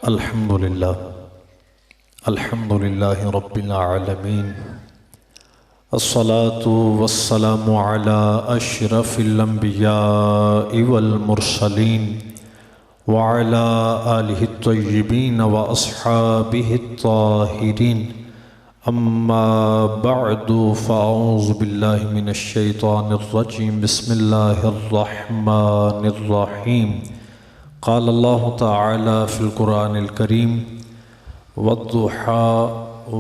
अल्हम्दुलिल्लाह रब्बिल आलमीन अस्सलातु वस्सलामु अला अशरफिल अंबियाइ वल मुरसलीन व अला आलिहि तय्यिबीन व अस्हाबिहि ताहिरीन अम्मा बअदु फ़अऊज़ु बिल्लाहि मिनश शैतानिर रजीम बिस्मिल्लाहिर रहमानिर रहीम क़ाल अल्लाहु तआला फ़िल क़ुरानिल करीम वद्दुहा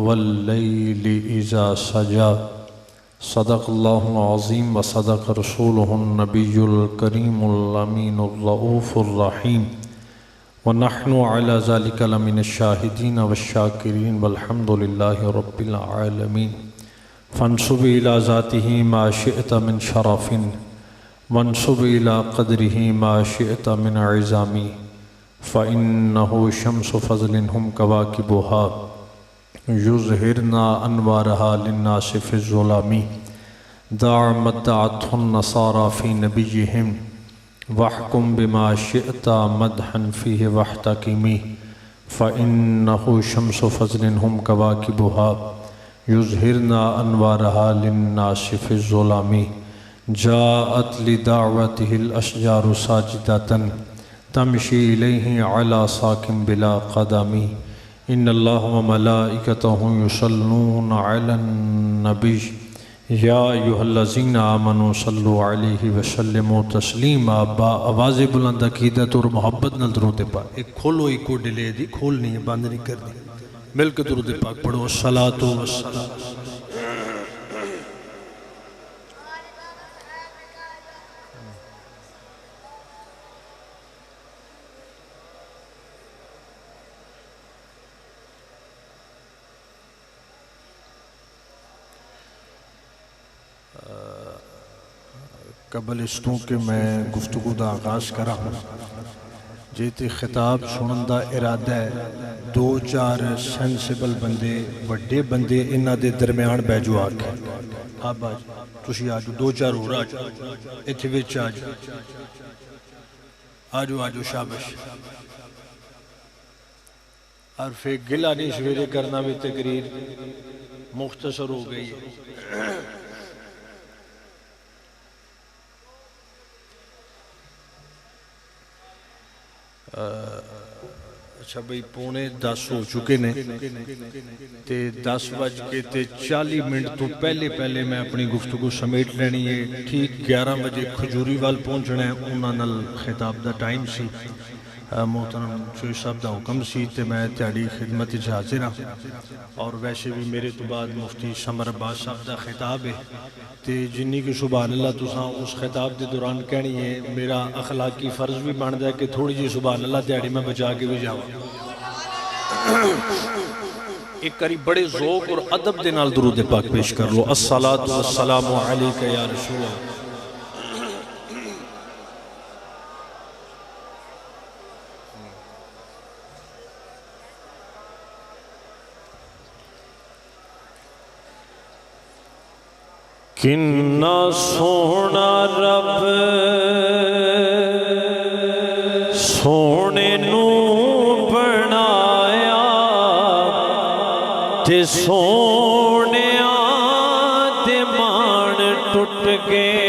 वल्लैलि इज़ा सजा सदक़ल्लाहुल अज़ीम व सदक़ रसूलुहुन नबियुल करीमुल अमीनुर रऊफ़ुर रहीम व नहनु अला ज़ालिका लमिनश शाहिदीन वश्शाकिरीन वल्हम्दुलिल्लाहि रब्बिल आलमीन फंसुब इला ज़ातिही मा शिअत मिन शरफ़िन वंसुब इला क़द्रिही मा शिअत मिन इज़ामी फ़इन्नहु शम्सु फ़ज़लिन हुम कवाकिबुहा युज़हिरना अनवारहा लिन्नासि फ़िज़्ज़ुलामी दाअ मद्दअतहुन नसारा फ़ी नबिय्यिहिम वहकुम बिमा शिअत मदहन फ़ीहि वहतकिमी फ़इन्नहु शम्सु फ़ज़लिन हुम कवाकिबुहा युज़हिरना अनवारहा लिन्नासि फ़िज़्ज़ुलामी जाअत लिदाअवतिहिल अशजारु साजिदतन तमशी इलैहि अला साकिन बिला क़दमी इन्नल्लाह व मलाइकतहु युसल्लूना अलन नबी या अय्युहल्लज़ीना आमनू सल्लु अलैहि व सल्लिमू तस्लीमा। आवाज़ बुलंद अक़ीदत और मोहब्बत नाल दुरूद पाक। एक खोलो एक को डिले दी खोलनी है बंद नहीं करनी। मिलकर दुरूद पाक पढ़ो। अस्सलातु वस्सलाम कबल इस तू कि मैं गुफ्तगू का आगाज़ करा जे ते खिताब सुनने का इरादा है दो चार सेंसिबल बंदे वड्डे बंदे इन्हां दे दरम्यान बैजो आके अब तुसी आजो दो चार होर आजो इत्थे विच आजो आजो आजो शाबाश और फिर गिला नहीं सवेरे करना भी तकरीर मुख्तसर हो गई है। अच्छा भाई 9:45 हो चुके ने ते 10:40 तो पहले मैं अपनी गुफ्तगू समेट लेनी है। ठीक 11 बजे खजूरी वाल पहुँचना है। उन्होंने खिताब का टाइम सी मोहतरम चोई साहब का हुक्म सी ते मैं तेरी खिदमत हाजिर हाँ। और वैसे भी मेरे तो बाद मुफ्ती समर अब्बास साहब का खिताब है तो जिन्नी की सुभान अल्लाह तुसां उस खिताब के दौरान कहनी है मेरा अखलाकी फ़र्ज भी बनता है कि थोड़ी जी सुभान अल्लाह दिहाड़ी मैं बचा के भी जावां। एक करी बड़े ज़ौक़ और अदब के नाल दुरूद पाक पेश कर लो। अस्सलातु वस्सलामु अलैका या रसूल अल्लाह। किन्ना सोना रब सोने नू बनाया ते सोनिया ते मान टुट गए।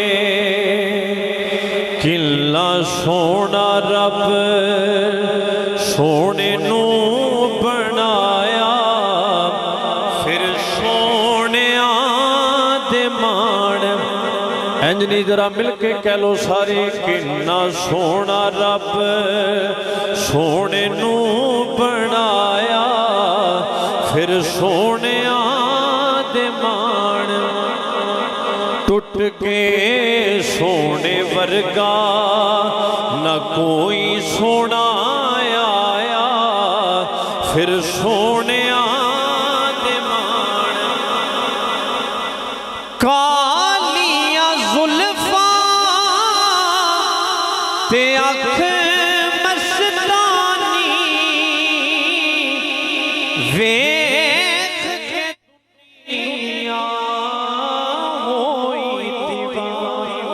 किन्ना सोना रब सोने नू बनाया फिर सोनिया दे मान इंजनी जरा मिलके कह लो सारे किन्ना सोना रब सोने नू बनाया फिर सोनिया दे मान टुट के सोने वर्गा न कोई सोना आया फिर सोनिया दे मान कालियां जुल्फां ते अख मस्तानी वेख के दुनिया होई दीवानी।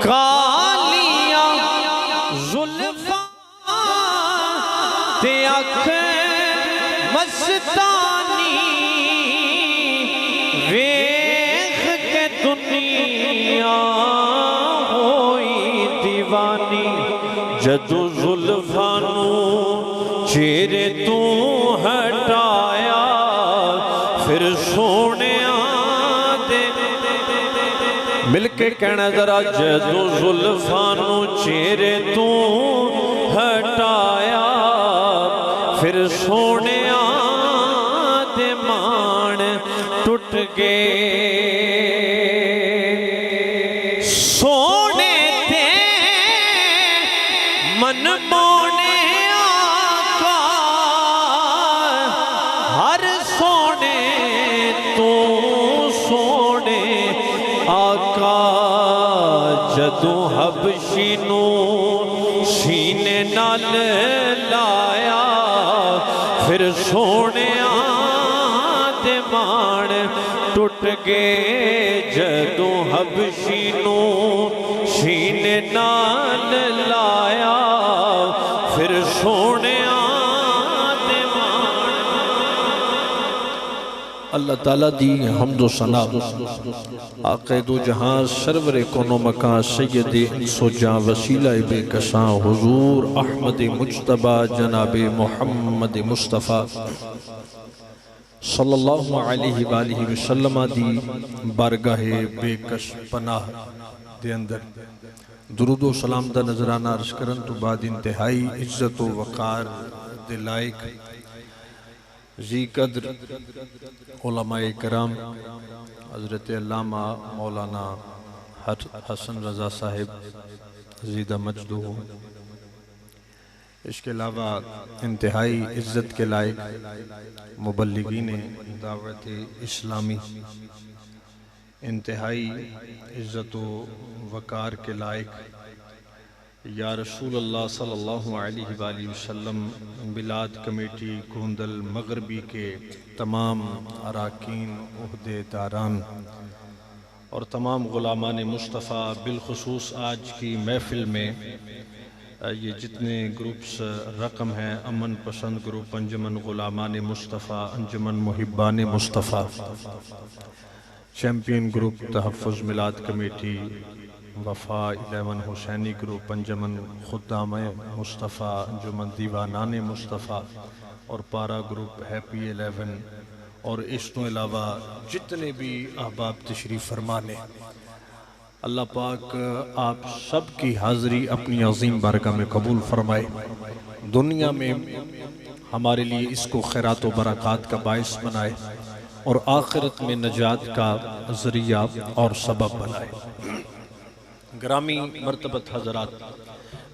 कालियां जुल्फां ते अख मस्तानी वेख के दुनिया होई दीवानी जदू जुल्फानू चेहरे तू हटाया फिर सोने दे मिलके कहना जरा जदू जुल्फानू चेहरे तू हटाया फिर सोने दे मान टूट गए सोने ते मन मोने आका हर सोने तो सोने आका जदों हबशी नू सीने नाल लाया फिर सोने दे मान टूट गए जदों हबशी नू सीने नाल लाया फिर सोने दे मान। अल्लाह ताला दी हम्दो सना आक़े दो जहां सरवर कोनो मकान सैयद इंसो जां वसीला बेकसां हुजूर अहमद मुज्तबा जनाब मुहम्मद मुस्तफ़ा सल्लल्लाहु अलैहि वसल्लम दी बारगाहे बेकश पनाह दे अंदर दुरूद व सलाम दा नजराना अर्ज करन तो बाद इंतहाई इज्जत व वक़ार दे लायक जी कद्र उलमाए कराम हज़रत अल्लामा मौलाना हसन रज़ा साहिब ज़ीदा मजदू इसके अलावा इंतहाई इज़्ज़त के लायक मुबल्लिगीन दावत इस्लामी इंतहाई इज़्ज़त व वक़ार के लायक या रसूल अल्लाह सल्लल्लाहु अलैहि वसल्लम बिलाद कमेटी गोंदल मगरबी के तमाम अराकीन उहदेदारान और तमाम ग़ुलामान मुस्तफ़ा बिलखुसूस आज की महफ़िल में ये जितने ग्रुप्स रकम हैं अमन पसंद ग्रुप अंजुमन ग़ुलामान मुस्तफ़ा अंजुमन मुहिब्बान मुस्तफ़ा चैम्पियन ग्रुप तहफ़्फ़ुज़ मिलाद कमेटी वफ़ा 11 हुसैनी ग्रुप अंजुमन खुद्दाम मुस्तफ़ा अंजुमन दीवानान मुस्तफ़ा और पारा ग्रुप हैप्पी 11 और इस तो अलावा जितने भी अहबाब तशरीफ़ फरमाने अल्लाह पाक आप सब की हाज़री अपनी अज़ीम बारगाह में कबूल फरमाए। दुनिया में हमारे लिए इसको खैरात व बरक़ात का बाइस बनाए और आखिरत में नजात का ज़रिया और सबब बनाए। ग्रामी मर्तबत हज़रात,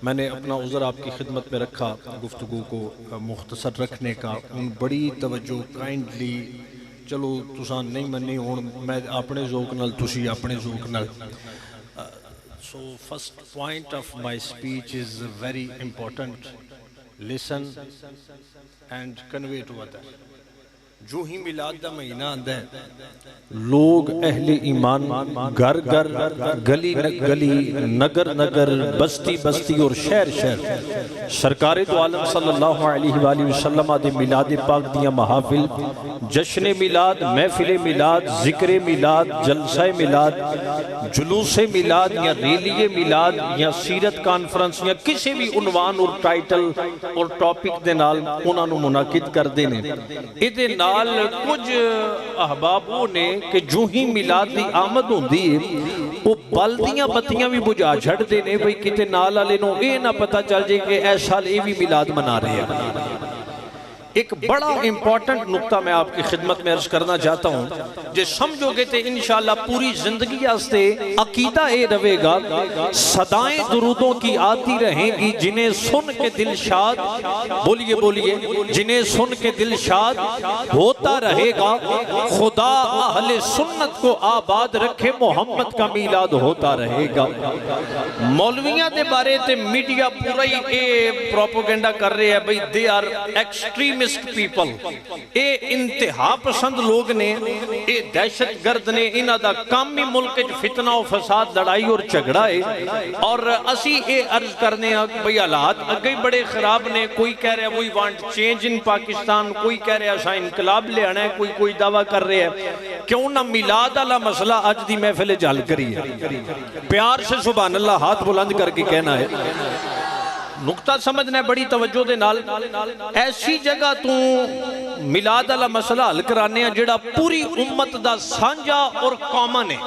मैंने अपना उज़र आपकी खिदमत में रखा गुफ्तगू को मुख्तसर रखने का। उन बड़ी तवज्जो काइंडली चलो तुसा नहीं मनी हुण मैं अपने ज़ौक नाल तुसी अपने ज़ौक नाल। So first point of my speech is very important, listen and convey to other. जो ही मिलाद का महीना आंदा है लोग अहले ईमान घर घर गली गली नगर नगर बस्ती बस्ती और शहर शहर सरकारे तो आलम सल्लल्लाहु अलैहि वसल्लम दे मिलाद पाक दियां महाफिल जश्न मिलाद महफिल मिलाद जिक्र मिलाद जलसा मिलाद जुलूस मिलाद या रैली मिलाद या सीरत कॉन्फ्रेंस या किसी भी उनवान और टाइटल और टॉपिक दे नाल उन्हां नूं मुनाकिद करदे ने। इहदे कुछ अहबाब ने कि जो ही मिलाद की आमद होंदी है वो बल दियां बत्तियां भी बुझा छड़ते हैं बई किते नाल वाले नूं ये ना पता चल जाए कि इस साल ये भी मिलाद मना रहे हैं। एक बड़ा इंपॉर्टेंट नुक्ता मैं आपकी खिदमत में अर्ज करना चाहता हूँ, जो समझोगे तो इंशाअल्लाह पूरी जिंदगी आस्ते अकीदा ये रहेगा, सदाएं दुरूदों की आती रहेंगी जिन्हें सुन के दिल शाद, बोलिए बोलिए, जिन्हें सुन के दिल शाद होता रहेगा। खुदा अहले सुन्नत को आबाद रखे, मोहम्मद का मीलाद होता रहेगा। मौलवियां दे बारे ते मीडिया पूरा ही प्रोपोगेंडा कर रहे हैं भाई, they are extremist extremist people, ये इंतहा पसंद लोग ने, ये दहशत गर्द ने, इन्हां दा काम ही मुल्क च फितना और फसाद, लड़ाई और झगड़ा है। और असी ये अर्ज करने भाई हालात अगे ही बड़े खराब ने। कोई कह रहा we want change in Pakistan, कोई कह रहा असा इनकलाब ले आना है, कोई दावा कर रहा है। क्यों ना मिलाद वाला मसला अज की महफिल च हल करिए, प्यार से सुभान अल्लाह हाथ बुलंद करके कहना है। नुकता समझना है बड़ी तवज्जो दे नाल। ऐसी जगह तू मिलाद वाला मसला हल कराने जेड़ा पूरी उम्मत दा सांझा और कॉमन है,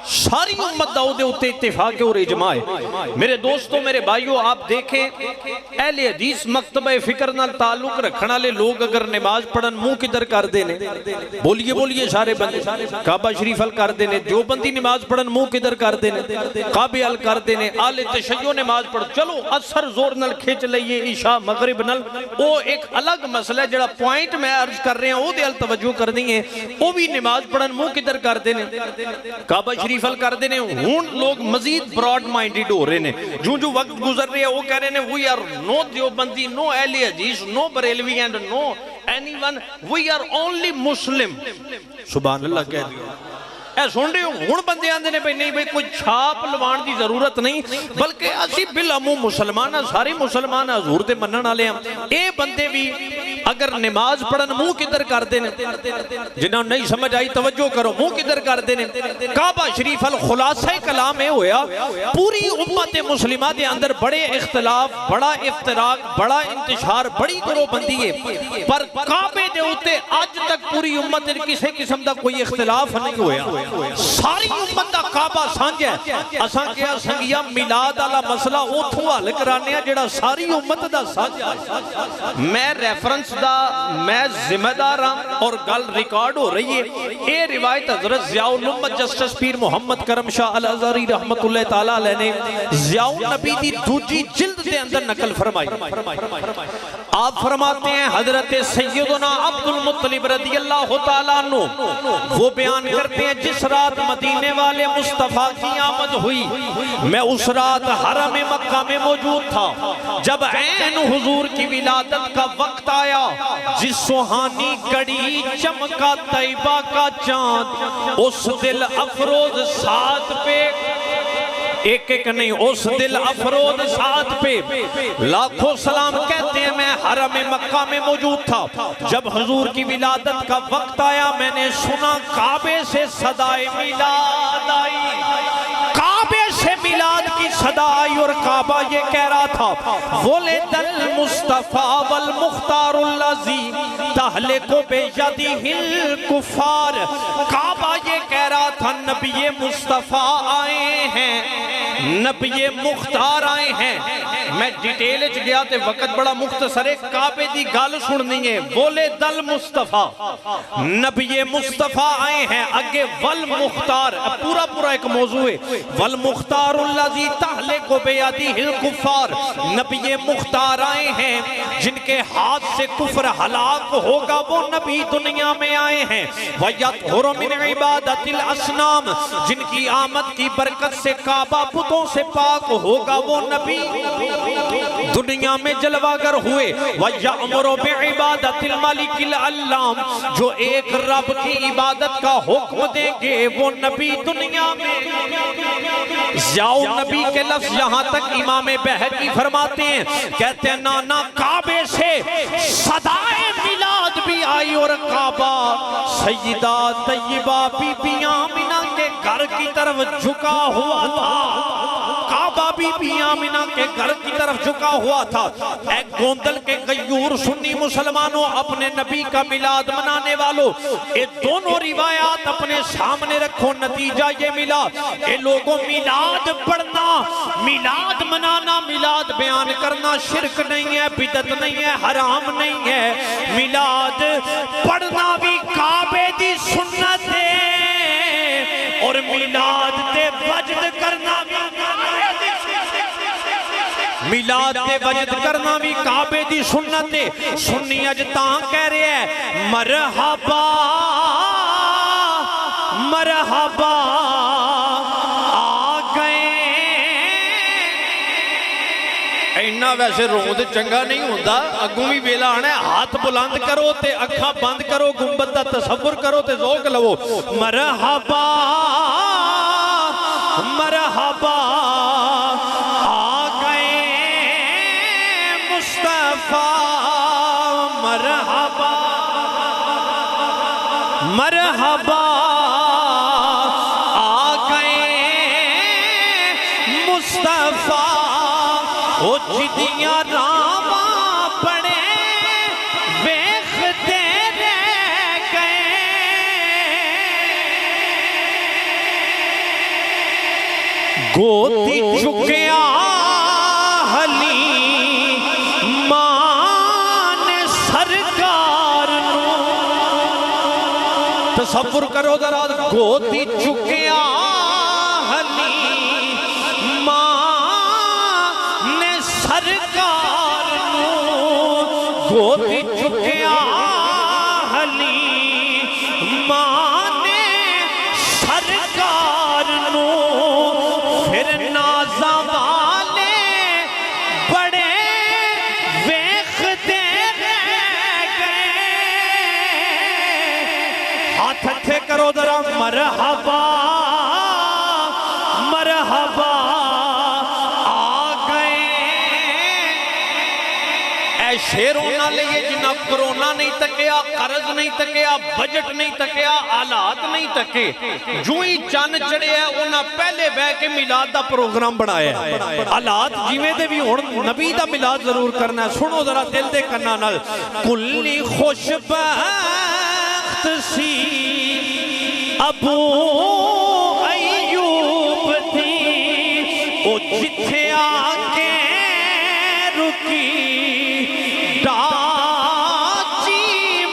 सारी उम्मत दा उहदे उत्ते इत्तिफाक और इजमा है। मेरे दोस्तों, मेरे भाइयों, आप देखें अहले हदीस मकतबे फिक्र नाल ताल्लुक रखने वाले लोग अगर नमाज पढ़न मुंह किधर करते ने, बोलिए बोलिए सारे बंदे, काबा शरीफ अल करते ने। जो बंदी नमाज पढ़न मुंह किधर करते ने, काबे अल करते ने। आले तशय्यो नमाज पढ़, चलो असर जोर नाल खिंच लईए, इशा मगरिब नाल, वो एक अलग मसला है। जेड़ा पॉइंट मैं अर्ज कर रहा हूं ओदे अल तवज्जो करनी है। वो भी नमाज पढ़न मुंह किधर करते ने, काबा शरीफ करते हैं। हुण लोग मजीद ब्रॉड माइंडेड हो रहे हैं। जो जो वक्त गुजर रहे हैं वो कह रहे हैं we are no Deobandi, no Ahle Hadith, no Barelvi and no anyone, we are only Muslim. सुभान अल्लाह कह दियो। सुन रहे हो हुण बंदे आंदे ने भाई नहीं भाई कोई छाप लवाण की जरूरत नहीं, बल्कि असी बिलामू मुसलमान हाँ, सारे मुसलमान हजूर दे मनण वाले हैं। ये बंदे भी अगर नमाज पढ़न मुंह किधर करते हैं, जिन्हों नहीं समझ आई तवज्जो करो, मुंह किधर करते हैं। काबा शरीफ अल खुलासा कलाम ये होया पूरी उम्मत मुस्लिमा दे अंदर बड़े इख्तलाफ, बड़ा इफ्तराक, बड़ा इंतशार, बड़ी ग्रोहबंदी है, पर काबे दे उत्ते अज तक पूरी उम्मत किसी किस्म का कोई इख्तलाफ नहीं होया। सारी उम्मत का काबा साझा है। असां क्या संगिया मिलाद वाला मसला उथों हल कराने जेड़ा सारी उम्मत दा साझा है। मैं रेफरेंस दा मैं जिम्मेदार हां और गल रिकॉर्ड हो रही है। ये रिवायत हजरत ज़ियाउल उम्मत जस्टिस पीर मोहम्मद करम शाह अल अज़हरी रहमतुल्लाह तआला अलैह ने ज़ियाउल नबी दी दूजी जिल्द के अंदर नकल फरमाई। आप फरमाते हैं हजरत सैयदना अब्दुल मुत्तलिब रज़ियल्लाहु तआला अन्हु वो बयान करते हैं जिस रात मदीने वाले मुस्तफा की आमद हुई, मैं उस रात हरम मक्का में मौजूद था जब ऐन हुजूर की विलादत का वक्त आया। जिस सुहानी घड़ी चमका तैयबा का चांद, उस दिल अफरोज साथ पे एक एक नहीं, उस दिल अफरोज साथ पे लाखों सलाम कहते हैं। मैं हरम मक्का में मौजूद था जब हुजूर की विलादत का वक्त आया। मैंने सुना काबे से सदाए मिलाद आई, काबे से मिलाद की सदा आई और काबा ये कह रहा था वोले दल मुस्तफा वल मुख्तारुल्लज़ी तहलिकु बियदिहिल कुफार। काबा ये कह रहा था नबी मुस्तफा आए हैं, नबी मुख्तार आए हैं। मैं डिटेल च गया ते वक्त बड़ा मुख्तसर है, काबे दी गल सुननी है। बोले दल मुस्तफा, नबी मुस्तफा आए हैं, आगे वल मुख्तार, पूरा पूरा एक मौजू है। वल मुख्तारुल्लज़ी तहलिकु बियदिहिल कुफार, नबी मुख्तार आए हैं जिनके हाथ से कुफ्र हलाक होगा, वो नबी दुनिया में आए हैं। वयतहुरु मिन इबादतिल असनाम, जिनकी आमद की बरकत से काबा बुतों से पाक होगा, वो नबी दुनिया में जलवागर हुए। वयअमुरु बिइबादतिल मलिकिल अल्लाम, जो एक रब की इबादत का हुक्म देंगे, वो नबी दुनिया में। ज़ियाउल नबी के लफ्ज़ यहाँ तक इमाम बहकी फरमाते हैं, कहते हैं नाना काबे से सदाए मिलाद भी आई और काबा सैयदा तैयबा बीबी आमिना के घर की तरफ झुका हुआ था। काबा बीबी आमिना के घर की तरफ झुका हुआ था। एक गोंदल के गयूर सुन्नी मुसलमानों, अपने नबी का मिलाद मनाने वालों, ये दोनों रिवायात अपने सामने रखो। नतीजा ये मिला, ये लोगों मिलाद पढ़ना, मिलाद मनाना, मिलाद बयान करना शिरक नहीं है, बिदत नहीं है, हराम नहीं है। मिलाद पढ़ना भी काबे दी सुन्नत है और मिलाद ते वजद करना भी, मिलाद ते वजद करना भी काबे दी सुन्नत है। सुन्नी अज तां कह रहे हैं मरहबा मरहबा आ गए। इन्ना इन्ना वैसे रों ते चंगा नहीं होता, अगों भी वेला आना है। हाथ बुलंद करो ते अखा बंद करो, गुंबद दा तसव्वुर करो ते ज़ौक लवो। मरहबा मरहबा आ गए मुस्तफा, मरहबा मरहबा आ गए मुस्तफा। ओ जिदियां रामा बने वेखते रह गए, गोदी चुकिया हली मान सरकार नू। तसव्वुर करो जरा, गोदी चुकिया हली मान सरकार नू, गोदी चुकिया हली मान सरकार नू। फिर नाज़ा वाले बड़े वेखते रह गए। हाथ थे करो जरा, मरहबा मरहबा आ गए। ऐ शेरों ना लिए जिन्ना कोरोना नहीं तकिया, कर्ज नहीं तकिया, बजट नहीं तकिया, हालात नहीं तके। जो ही चंद चढ़े है उन्हें पहले बह के मिलाद का प्रोग्राम बनाया। हालात जिवें दे भी हुण नबी का मिलाद जरूर करना है। सुनो जरा दिल दे कन्ना नाल। कुल्ली खुशबख्त सी अबू अयूब थी, ओ जिथे आके रुकी डाची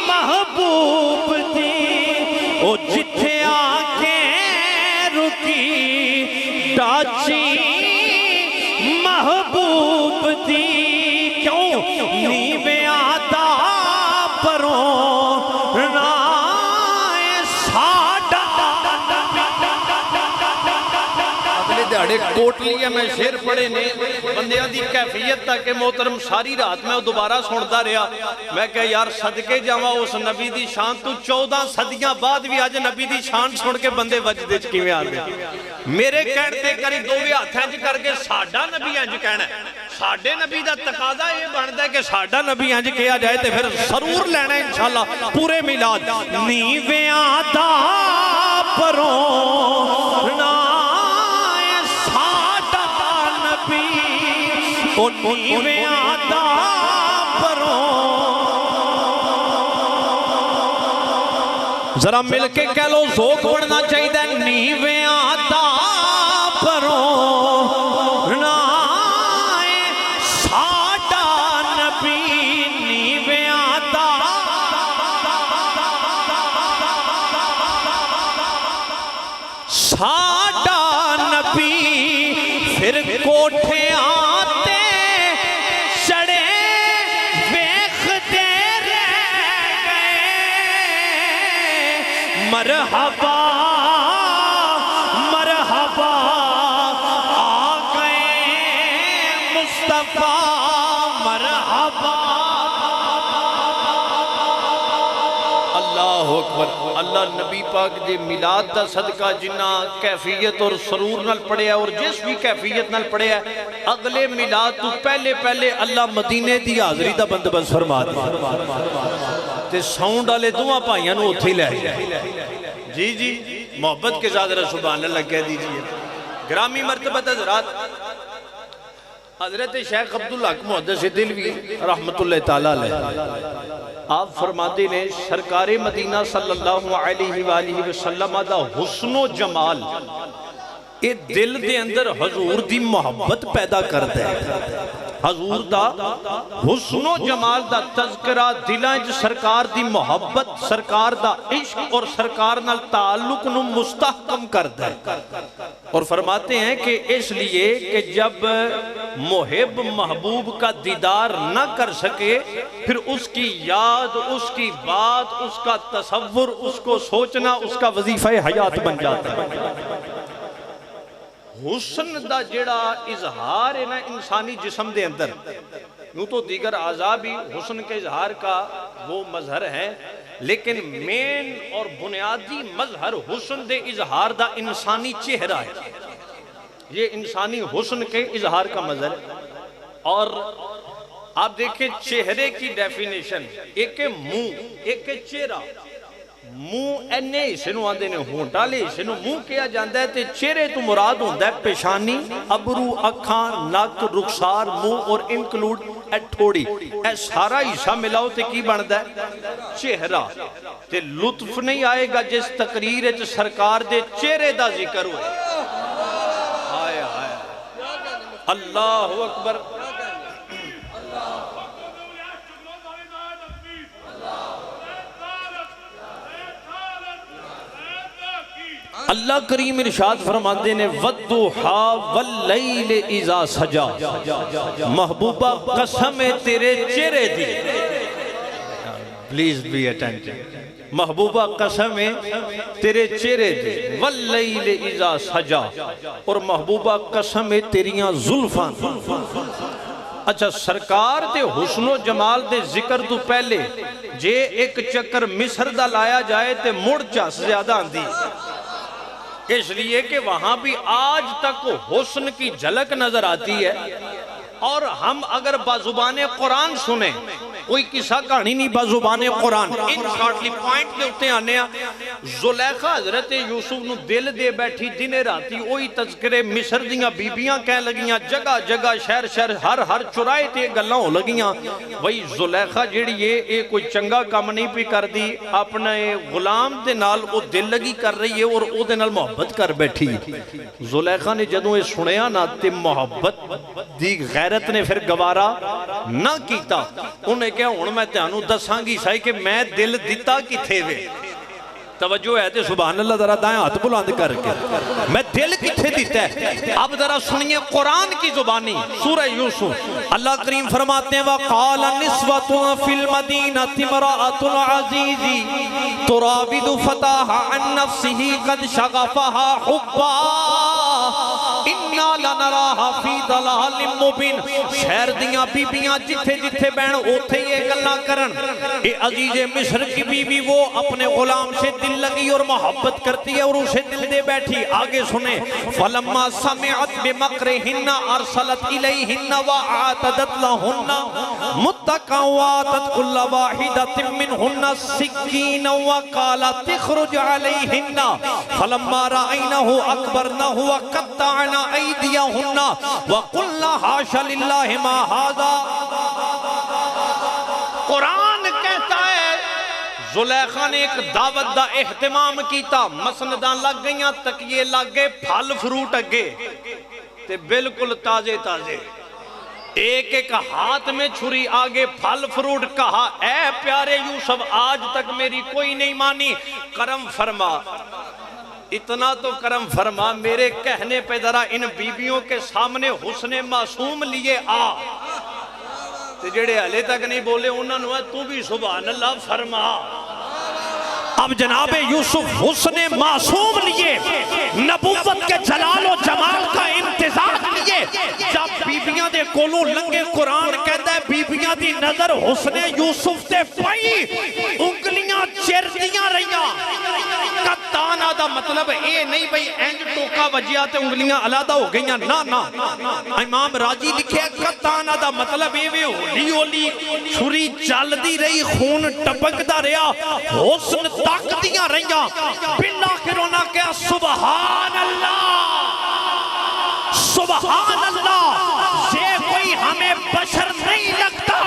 महबूब थी, ओ जिथे आके रुकी डाची महबूब थी। क्यों नीवे आता परों राय साडा। अगले दिहाड़े कोटलिया मैं शेर पढ़े ने बंदियां दी कैफियत तक मोहतरम सारी रात मैं दोबारा सुनता रहा। मैं क्या यार सदके जावा उस नबी दी शान तू 14 सदियां बाद भी अज नबी दी शान सुन के बंदे वजदे च किवें आंदे। मेरे कहण ते करी दोवे हाथां च करके साडा नबी इंज कहना, साडे नबी दा तकाजा ये बनदा है कि साडा नबी इंज कहा जाए तो फिर जरूर लेना इंशाअल्लाह पूरे मिलाद। नीवेआं दा परों नाय साडा नबी, ओ नीवेआं दा परों। जरा मिलके कह लो ज़ौक बढ़ना चाहिए। नीवेआं दा परों नाय साडा नबी, नीवेआं दा साडा नबी। फिर कोठे आते चढ़े वेखते रह गए। मरहबा मरहबा आ गए मुस्तफा, मरहबा। अल्लाह अकबर। अल्लाह नबी पाक दे मिलाद दा सदका जिन्ना कैफियत और सरूर नाल पढ़िया और जिस भी कैफियत नाल पढ़िया, अगले मिलाद तो पहले पहले अल्लाह मदीने दी हाज़री दा बंदोबस्त फरमा दे ते साउंड वाले दोवां भाइयां नूं उत्थे ही लै जाए। जी जी मोहब्बत के साथ जरा सुभान अल्लाह कह दीजिए। ग्रामी मर्तबत हज़रात, हज़रत शेख अब्दुल हक मुहद्दिस दिलवी रहमतुल्लाह ताला अलैह आप फरमाते ने सरकारे मदीना सल्लल्लाहु अलैहि वसल्लम दा हुस्नो जमाल ये दिल दे अंदर हजूर दी मोहब्बत पैदा करता है। हजूर दा हुस्नो जमाल दा तज़किरा दिलां च सरकार दी मोहब्बत, सरकार दा इश्क और सरकार नाल ताल्लुक नू मुस्तहकम करता है। और फरमाते हैं कि इसलिए कि जब मुहिब महबूब का दीदार न कर सके फिर उसकी याद, उसकी बात, उसका तसव्वुर, उसको सोचना उसका वजीफा हयात बन जाता है। हुस्न दा जेड़ा इजहार है ना इंसानी जिस्म दे अंदर, यूं तो दीगर आज़ा भी हुस्न के इजहार का वो मजहर है, लेकिन मेन और बुनियादी मजहर हुस्न दे इजहार दा इंसानी चेहरा है। ये इंसानी हुस्न के इजहार का मजहर है। और आप देखें चेहरे की डेफिनेशन, एक है मुंह, एक है चेहरा। मुंह इन्ने हिस्से नूं आंदे ने, होंठ वाले हिस्से नूं मुंह कहा जाता है, ते चेहरे तो मुराद होंदा है पेशानी, अबरू, अखां, नक, रुखसार, मुंह और इंक्लूड ए ठोड़ी। ए सारा हिस्सा मिलाओ ते की बनदा है? चेहरा। ते लुत्फ नहीं आएगा जिस तकरीर च सरकार दे चेहरे दा जिक्र होए। हाय हाय, अल्लाहु अकबर। अल्लाह करीम इरशाद फरमाते ने वद्दुहा वल्लैल इज़ा सजा, महबूबा कसम है तेरे चेहरे दी। Please be attentive. महबूबा कसम है तेरे चेहरे दी, वल्लैल इज़ा सजा, और महबूबा कसम है तेरियां जुल्फां। अच्छा, सरकार दे हुस्नो जमाल दे जिक्र तो पहले जे एक चक्कर मिस्र दा लाया जाए तो मुड़ झस ज्यादा आंदी, इसलिए कि वहां भी आज तक हुस्न की झलक नजर आती है। और हम अगर बाजुबाने कुरान सुने, कोई किस्सा कहानी नहीं, बाजुबाने कुरान इन शॉर्टली पॉइंट के उत्ते आने। जुलेखा हजरत यूसुफ नु दिल दे बैठी दिने राती वही तज़किरे मिस्र दियां बीबियां कह लगियां, जगह जगह शहर शहर हर हर चुराए ते गल्लां हो लगियां। वही जुलेखा जिहड़ी है कोई चंगा काम नहीं पी करदी, अपने गुलाम दे नाल वो दिल लगी कर रही है और ओदे नाल मोहब्बत कर बैठी। जुलेखा ने जदों ये सुनिया ना ते मोहब्बत दी गैरत ने फिर गवारा ना कीता। उन्हें क्या हुण मैं तुहानू दसांगी सही कि मैं दिल दिता किथे वे। तवज्जो है तो सुभान अल्लाह, जरा दाएं हाथ बुलंद करके, मैं दिल किथे दिता है। अब जरा सुनिए कुरान की जुबानी, सूरह यूसुफ। अल्लाह करीम फरमाते हैं वक़ाल निस्वतुन फिल मदीनति इम्राअतुल अज़ीज़ी तुराविदु फताहा अन नफ्सिही क़द शग़फ़हा हुब्बा इन्ना लनराहा फी दलालिम मुबीन। शहर दियां बीबियां जिथे जिथे बहन उथे ये गल्लां करन, ए अजीज़े मिस्र की बीबी वो अपने गुलाम से दिल लगी और मोहब्बत करती है और उसे दिल दे बैठी। आगे सुने, फलम्मा समिअत बिमक्रिहिन्ना अरसलत इलैहिन्ना व आतदत लहुन्ना मुत्तक़ा व आतत कुल्ल वाहिदतिन मिनहुन्ना सिक्कीना व क़ालत इख़रुज अलैहिन्ना फलम्मा रअयनहु अकबरनहु व क़त्तअना ऐदियहुन्ना व क़ुल्ना हाशा लिल्लाहि मा हाज़ा। कुरान कहता है जुलेखा ने एक दावत दा एहतमाम किया, मसनदां लग गईयां, तकिए लग गए, फल फ्रूट अगे ते बिल्कुल ताजे ताजे, एक एक हाथ में छुरी आगे, फल फ्रूट। कहा ऐ प्यारे यूसुफ, आज तक मेरी कोई नहीं मानी, करम फरमा, इतना तो करम फरमा, मेरे कहने पे जरा इन बीबियों के सामने हुस्ने मासूम लिए आ। ते जेड़े हले तक नहीं बोले उन्होंने तू भी सुभान अल्लाह फरमा। अब जनाबे यूसुफ हुस्ने मासूम लिए, नबूवत के जलाल और जमाल का इम्तिजाज लिए। जब बीबियां दे कोलों लंघे, कुरान कहता है बीबियां दी नजर हुस्ने यूसुफ ते पई, उंगलियां चिरदियां रहियां। कत्ताना दा मतलब ये नहीं भाई इंज टोका वजिया ते उंगलियां अलग हो गई, ना ना। इमाम राजी लिखे कत्ताना दा मतलब ये होली होली छुरी चलदी रही, खून टपकदा रहा, हुस्न ताकतियां रहियां। बिल्ला किरोना क्या सुभान अल्लाह, सुभान अल्लाह। ये कोई हमें बशर नहीं लगता।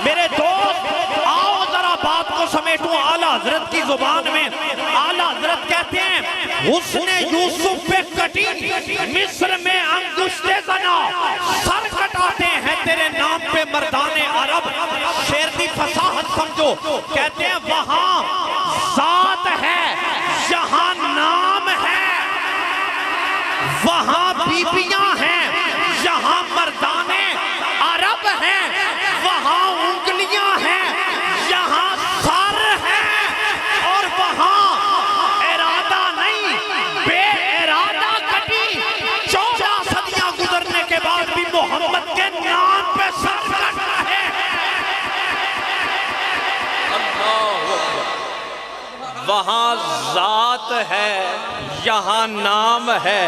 मेरे दोस्त आओ जरा बात को समेटो आला हजरत की जुबान में। आला हजरत कहते हैं उसने यूसुफ पे कटी, मिस्र में अंगुश्ते जना, सर कटाते हैं तेरे नाम पे मर्दाने अरब। शेर की फसाहत समझो, कहते हैं वहां जात है, जहां नाम है, वहां बीबियां हैं, जहां मर्दाने अरब हैं, वहां उंगलियां हैं, जहां सर है, और वहां इरादा नहीं बे इरादा कटी, चोट वहां जात है, यहाँ नाम है,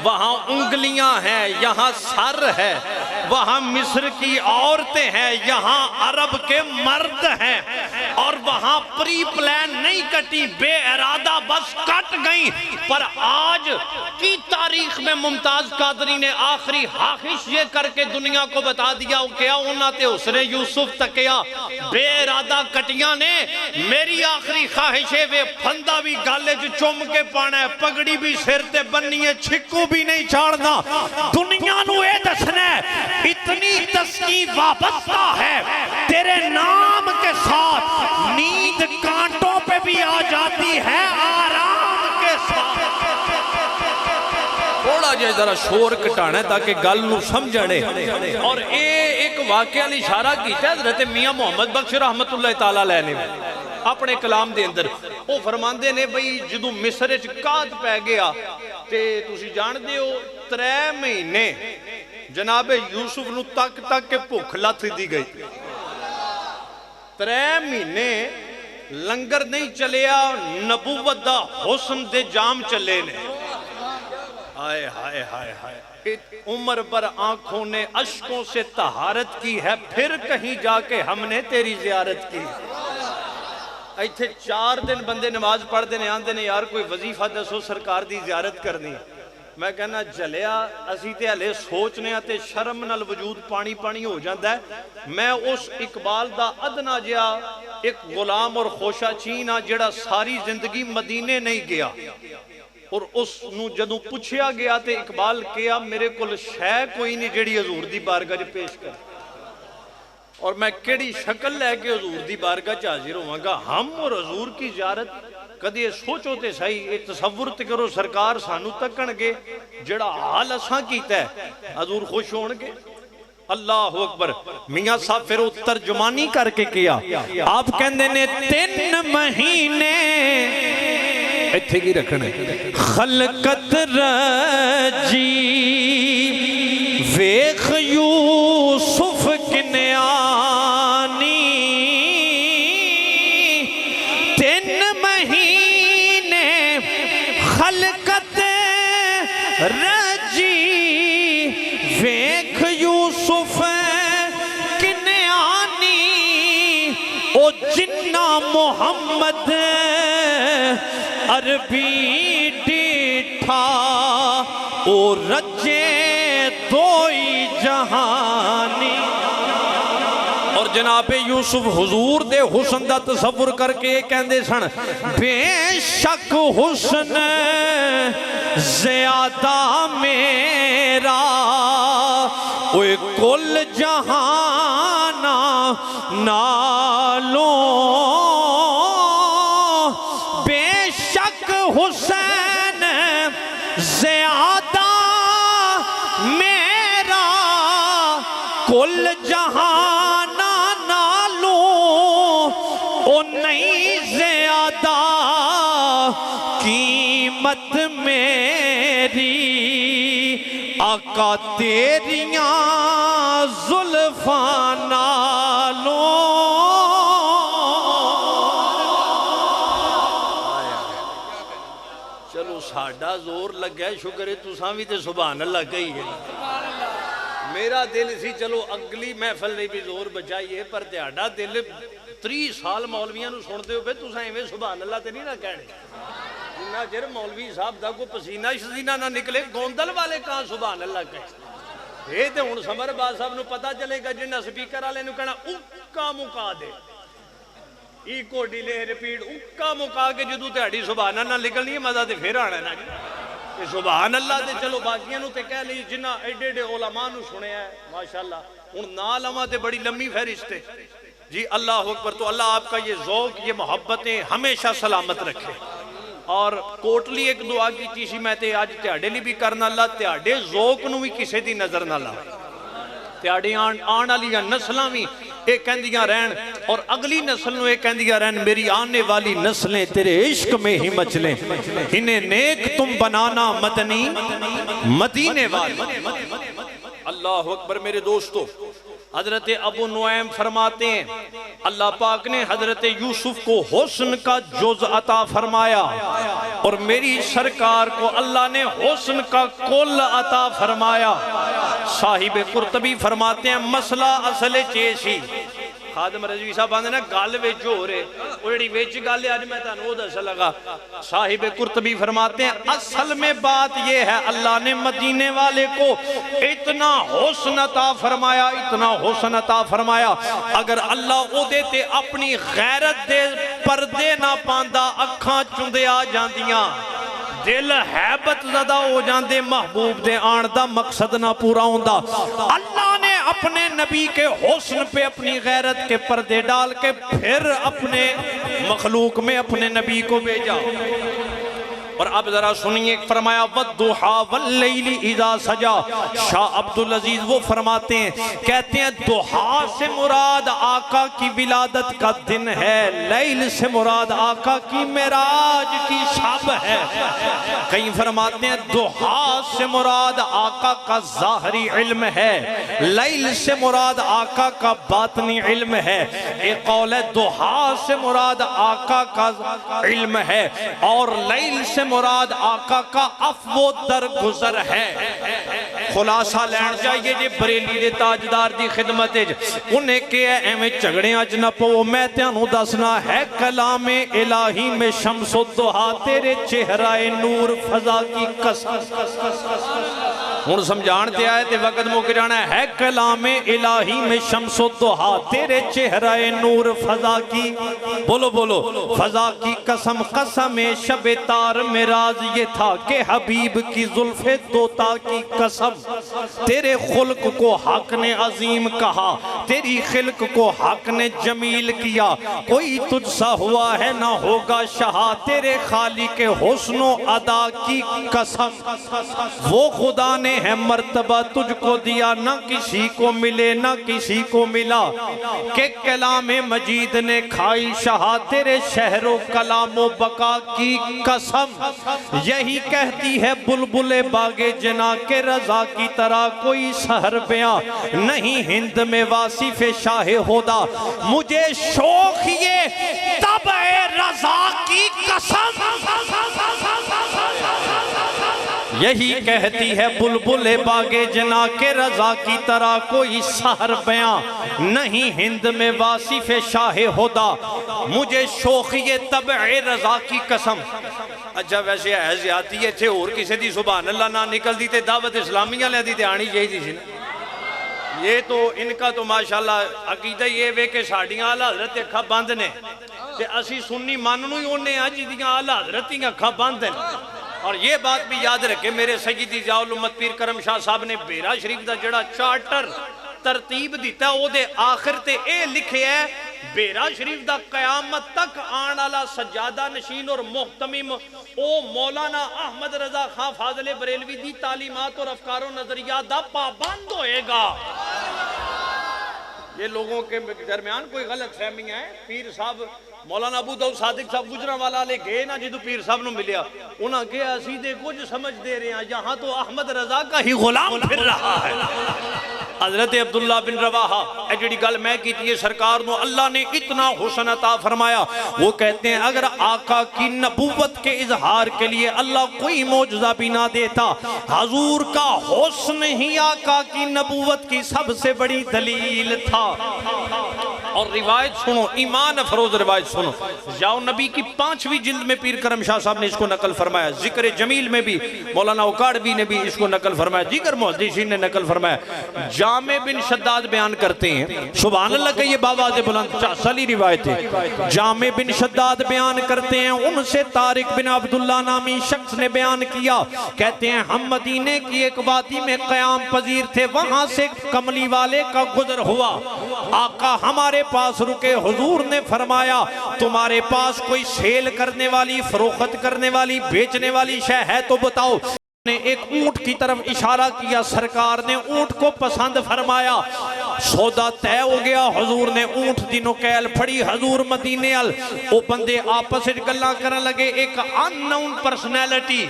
वहां उंगलियां हैं, यहाँ सर है, वहां मिस्र की औरतें हैं, यहाँ अरब के मर्द हैं, और वहां प्री प्लान नहीं कटी, बेइरादा बस कट गई। पर आज की तारीख में मुमताज कादरी ने आखिरी हाकिश ये करके दुनिया को बता दिया क्या उन्होंने उसने यूसुफ तकिया बेइरादा कटिया ने। मेरी आखिरी ख्वाहिश है वे फंदा भी गाले च चुम के पाना है, पगड़ी भी सिर ते बननी है, छिक्कू भी नहीं चाड़ना। दुनिया नू ये दसना है इतनी तस्की वाबस्ता है तेरे नाम के साथ, नींद कांटों पे भी आ जाती है आराम के साथ। थोड़ा जिहा जरा शोर घटाना है ताकि गल नू समझणे। और ये एक वाकया ने इशारा किया हज़रत मियां मोहम्मद बख्श रहमतुल्लाह तआला अलैह ने अपने कलाम दे अंदर। वो फरमांदे ने बई जदों मिस्र च काद पै गया ते तुसीं जानदे हो 3 महीने जनाबे यूसुफ नू तक तक के भुख लथ दी गई। 3 महीने लंगर नहीं चलिया, नबूवत दा हुस्न दे जाम चले ने। हाय हाय हाय हाय, उम्र भर आंखों ने अश्कों से तहारत की है, फिर कहीं जाके हमने तेरी जियारत की। इत्थे 4 दिन बंदे नमाज पढ़ते ने, आंदे ने यार कोई वजीफा दसो सरकार दी जियारत करनी। मैं कहना झलिया असी ते हले सोचने ते शर्म नाल वजूद पानी पानी हो जाता है। मैं उस इकबाल दा अदना जिहा एक गुलाम और खोशा चीन आ जिहड़ा सारी जिंदगी मदीने नहीं गया, और उसनू जदों पुछया गया तो इकबाल कहा मेरे को शै कोई नहीं जिहड़ी हजूर दी बारगाह च पेश कर, और मैं केड़ी शक्ल लैके हजूर दी बारगाह च हाजिर होवांगा। हम और हजूर की जियारत कदे सोचो तो सही, ये तसव्वुर ते करो सरकार सानू तकणगे जिहड़ा हाल असां कीता है, हजूर खुश होणगे। अल्लाह अकबर। मियां साहब फिर तर्जुमानी करके किया, आप कहंदे ने 3 महीने इत्थे की रखना खलकत रजी वेख यूसुफ किन्यानी। 3 महीने खलकत रजी वेख यूसुफ किन्यानी। ओ जिन्ना मोहम्मद अरबी डिठा ओ रजे दोई जहानी। और जनाबे यूसुफ हुजूर दे हुस्न दा तसव्वुर करके कहंदे सन बेशक हुस्न ज़्यादा मेरा ओए कुल जहाना नालों। हुसैन ज़्यादा मेरा कुल जहाना नालू, ओ नहीं ज़्यादा कीमत मेरी आका तेरियां जुल्फा नालों। साडा जोर लगे शुक्र है तुसां भी तो सुभान अल्लाह कही है। मेरा दिल सी चलो अगली महफल ने भी जोर बचाइए, पर तुहाडा दिल 30 साल मौलवियां नूं सुनदे हो पे तुसां इवें सुभान अल्लाह ते नहीं ना कहणे। जिन्ना चिर मौलवी साहब दा कोई पसीना शसीना ना निकले गोंदल वाले कहां सुभान अल्लाह कहे। ये तो हुण समरबाज साहब नूं पता चलेगा जिन्ना स्पीकर वाले नूं कहना उक्का मुका दे, इको डिले रिपीट उक्का मुका के जदों तुहाडी सुभान अल्लाह निकलनी है मजा तो फिर आना ना जी। सुभान अल्लाह ते चलो बाकियां नूं ते कह ली जिन्ना एडे एडे उलमा नूं सुनिया है माशाअल्लाह। हुण ना लवां ते बड़ी लंबी फहरिस्त है जी। अल्लाह अकबर। तो अल्लाह आपका ये ज़ौक़ ये मोहब्बतें हमेशा सलामत रखे। और कोटली एक दुआ की सी मैं ते अज तुहाडे लई भी करना, अल्लाह तुहाडे ज़ौक़ नूं भी किसी दी नज़र ना ला, तुहाडी आने वाली नस्लां भी ये कहंदियां रहन और अगली नस्ल नूं ये कहंदियां रहन मेरी आने वाली नस्लें तेरे इश्क में ही मचलें, इन्हें नेक तुम बनाना मदनी मदीने वाले। अल्लाह अकबर। मेरे दोस्तों हजरत अबू नुआइम फरमाते हैं अल्लाह पाक ने हजरत यूसुफ को हुस्न का जुज अता फरमाया और मेरी सरकार को अल्लाह ने हुस्न का कुल अता फरमाया। साहिब कुर्तबी फरमाते हैं मसला असल चेसी खादम रजवी साहब आंदे ना गल विच हो रहे वो जी विच गल अज मैं तुहानू दस लगा। साहिब कुर्तबी फरमाते हैं असल में बात यह है अल्लाह ने मदीने वाले को इतना हुस्न अता फरमाया, इतना हुस्न अता फरमाया, अगर अल्लाह ओदे ते अपनी गैरत दे पर्दे ना पांदा अखां चुंदे आ जांदियां, दिल हैबत ज़दा हो जाते, महबूब दे आन दा मकसद ना पूरा होंदा। अल्लाह ने अपने नबी के हुस्न पे अपनी गैरत के पर्दे डाल के फिर अपने मखलूक में अपने नबी को भेजा। और अब जरा सुनिए, फरमाया वद्दुहा वल्लैली इज़ा सजा। शाह अब्दुल अजीज वो फरमाते हैं, कहते हैं दुहा से मुराद आका की विलादत का दिन है, लैल से मुराद आका की मेराज की शब है। कहीं फरमाते हैं दुहा से मुराद आका का ज़ाहरी इल्म है, लैल से मुराद आका का बातनी इल्म है। एक कौल है दुहा से मुराद आका का इल्म है और लैल से मुराद आका का अफ़्वो दर गुजर है। खुलासा लैन चाहिए जे बरेली दे ताजदार दी खिदमत उन्हें क्या एवं झगड़े अच न पो। मैं तेनू दसना है कलामे इलाही में शम्सो दुहा तेरे चेहराए नूर फजा की कसम। हुण समझाण ते आए ते वक्त मुक जाना है। कलामे इलाही में शम्सो दुहा तेरे चेहराए नूर फजा की, बोलो बोलो, फजा की कसम, कसम शबे तार मेराज ये था कि हबीब की जुल्फे तोता की कसम। तेरे खुल्क को हक ने अजीम कहा, तेरी खिल्क को हक ने जमील किया, कोई तुझसा हुआ है ना होगा शाह, तेरे खाली के हुस्नो अदा की कसम। वो खुदा ने है मर्तबा तुझको दिया, ना किसी को मिले ना किसी को मिला, के कलामे मजीद ने खाई शाह, तेरे शहरों कलामो बका की कसम। यही कहती है बुलबुले बागे जना के रजा की तरह कोई सहर बयां नहीं हिंद में वासिफ शाह होदा, मुझे शौक ये तब रजा की कसम। यही कहती है बुलबुले बागे जना के रजा की तरह कोई सहर बयां नहीं हिंद में वासिफ शाह होदा, मुझे शौक ये तब रजा की कसम। अच्छा वैसे है ज्यादती इत्थे होर किसी दी सुभान अल्लाह ना निकलती ते दावत इस्लामी वालियां दी ते आनी चाहिदी सी ना। ये तो इनका तो माशाल्लाह अकीदा ये वे कि साडियां आला हज़रत अखां बंद ने ते असी सुन्नी माननू ही ओने आ जिहदियां आला हज़रत दी अखां बंद ने। और ये बात भी याद रखे मेरे सैयदी ज़ियाउल उम्मत पीर करम शाह साहब ने बेरा शरीफ का जड़ा चार्टर तरतीब दिता ओदे आखिर ते ए लिखे है बेरा शरीफ दा कयामत तक आने वाला सज्जादा नशीन और मोहतमिम ओ मौलाना अहमद रजा खां फाजले बरेलवी दी तालीमात और अफकारों नजरियात दा पाबंद होएगा। ये लोगों के दरमियान कोई गलत फहमी है। पीर साहब मौलाना अबू दाऊद सादिक साहब गुजरांवाला वाले गए ना जो पीर साहब ने मिलिया उन्हें कहा असी दे कुछ समझ दे रहे हैं, यहाँ तो अहमद रजा का ही गुलाम फिर रहा है। हजरत अब्दुल्ला बिन रवाहा जी गल मैं की है सरकार को अल्लाह ने इतना हुस्न अता फरमाया। वो कहते हैं अगर आका की नबूवत के इजहार के लिए अल्लाह कोई मौजज़ा भी ना देता, हजूर का हुस्न ही आका की नबूवत की सबसे बड़ी दलील था। और रिवायत सुनो, ईमान अफरोज रिवायत सुनो, जाओ नबी की 5वीं जिल्द में पीर करम शाह साहब ने इसको नकल फरमाया। जिक्र जमील में भी मौलाना उकाड़वी ने भी इसको नकल फरमाया, जिक्र मुहद्दिसीन ने नकल फरमाया। जामे बिन शद्दाद बयान करते हैं, सुभान अल्लाह के ये बावाज़े बुलंद असली रिवायत है। जामे बिन शद्दाद बयान करते हैं, उनसे तारिक बिन अब्दुल्ला नामी शख्स ने बयान किया, कहते हैं हम मदीने की एक वादी में क़याम पजीर थे, वहां से कमली वाले का गुजर हुआ, आका हमारे पास रुके, हुजूर ने फरमाया तुम्हारे पास कोई सेल करने वाली, फरोख्त करने वाली, बेचने वाली शय है तो बताओ। ने एक ऊंट की तरफ इशारा किया, सरकार ने ऊंट को पसंद फरमाया, सौदा तय हो गया। हुजूर ने ऊंट दी नुकैल फड़ी, हुजूर मदीने अल ओ बंदे आपस में गल्लां करन लगे। एक अननोन पर्सनैलिटी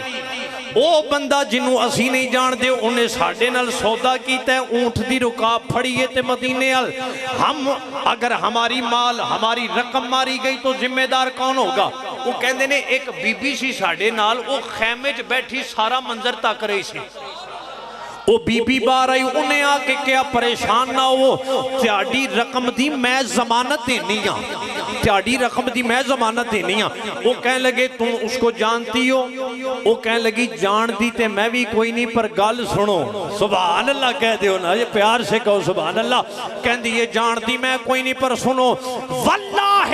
ਉਹ ਬੰਦਾ ਜਿਹਨੂੰ ਅਸੀਂ ਨਹੀਂ ਜਾਣਦੇ ਉਹਨੇ ਸਾਡੇ ਨਾਲ सौदा किया ऊंट की रुकाब फड़ी है ते मदीने अल हम अगर हमारी माल हमारी रकम मारी गई तो जिम्मेदार कौन होगा। वो कहते ने एक बीबी सी साडे नाल वो खैमे च बैठी सारा मंजर तक रही सी। वो बीबी बाहर आई उन्हें आके क्या परेशान ना हो त्याड़ी रकम दी मैं जमानत देनी हाँ त्याड़ी रकम दी मैं जमानत देनी हाँ। वो कह लगे तुम उसको जानती हो। वो कह लगी जानती ते मैं भी कोई नहीं पर गल सुनो सुभान अल्लाह कह दो ना ये प्यार से कहो सुभान अल्लाह। कहती ये जानती मैं कोई नहीं पर सुनो वल्लाह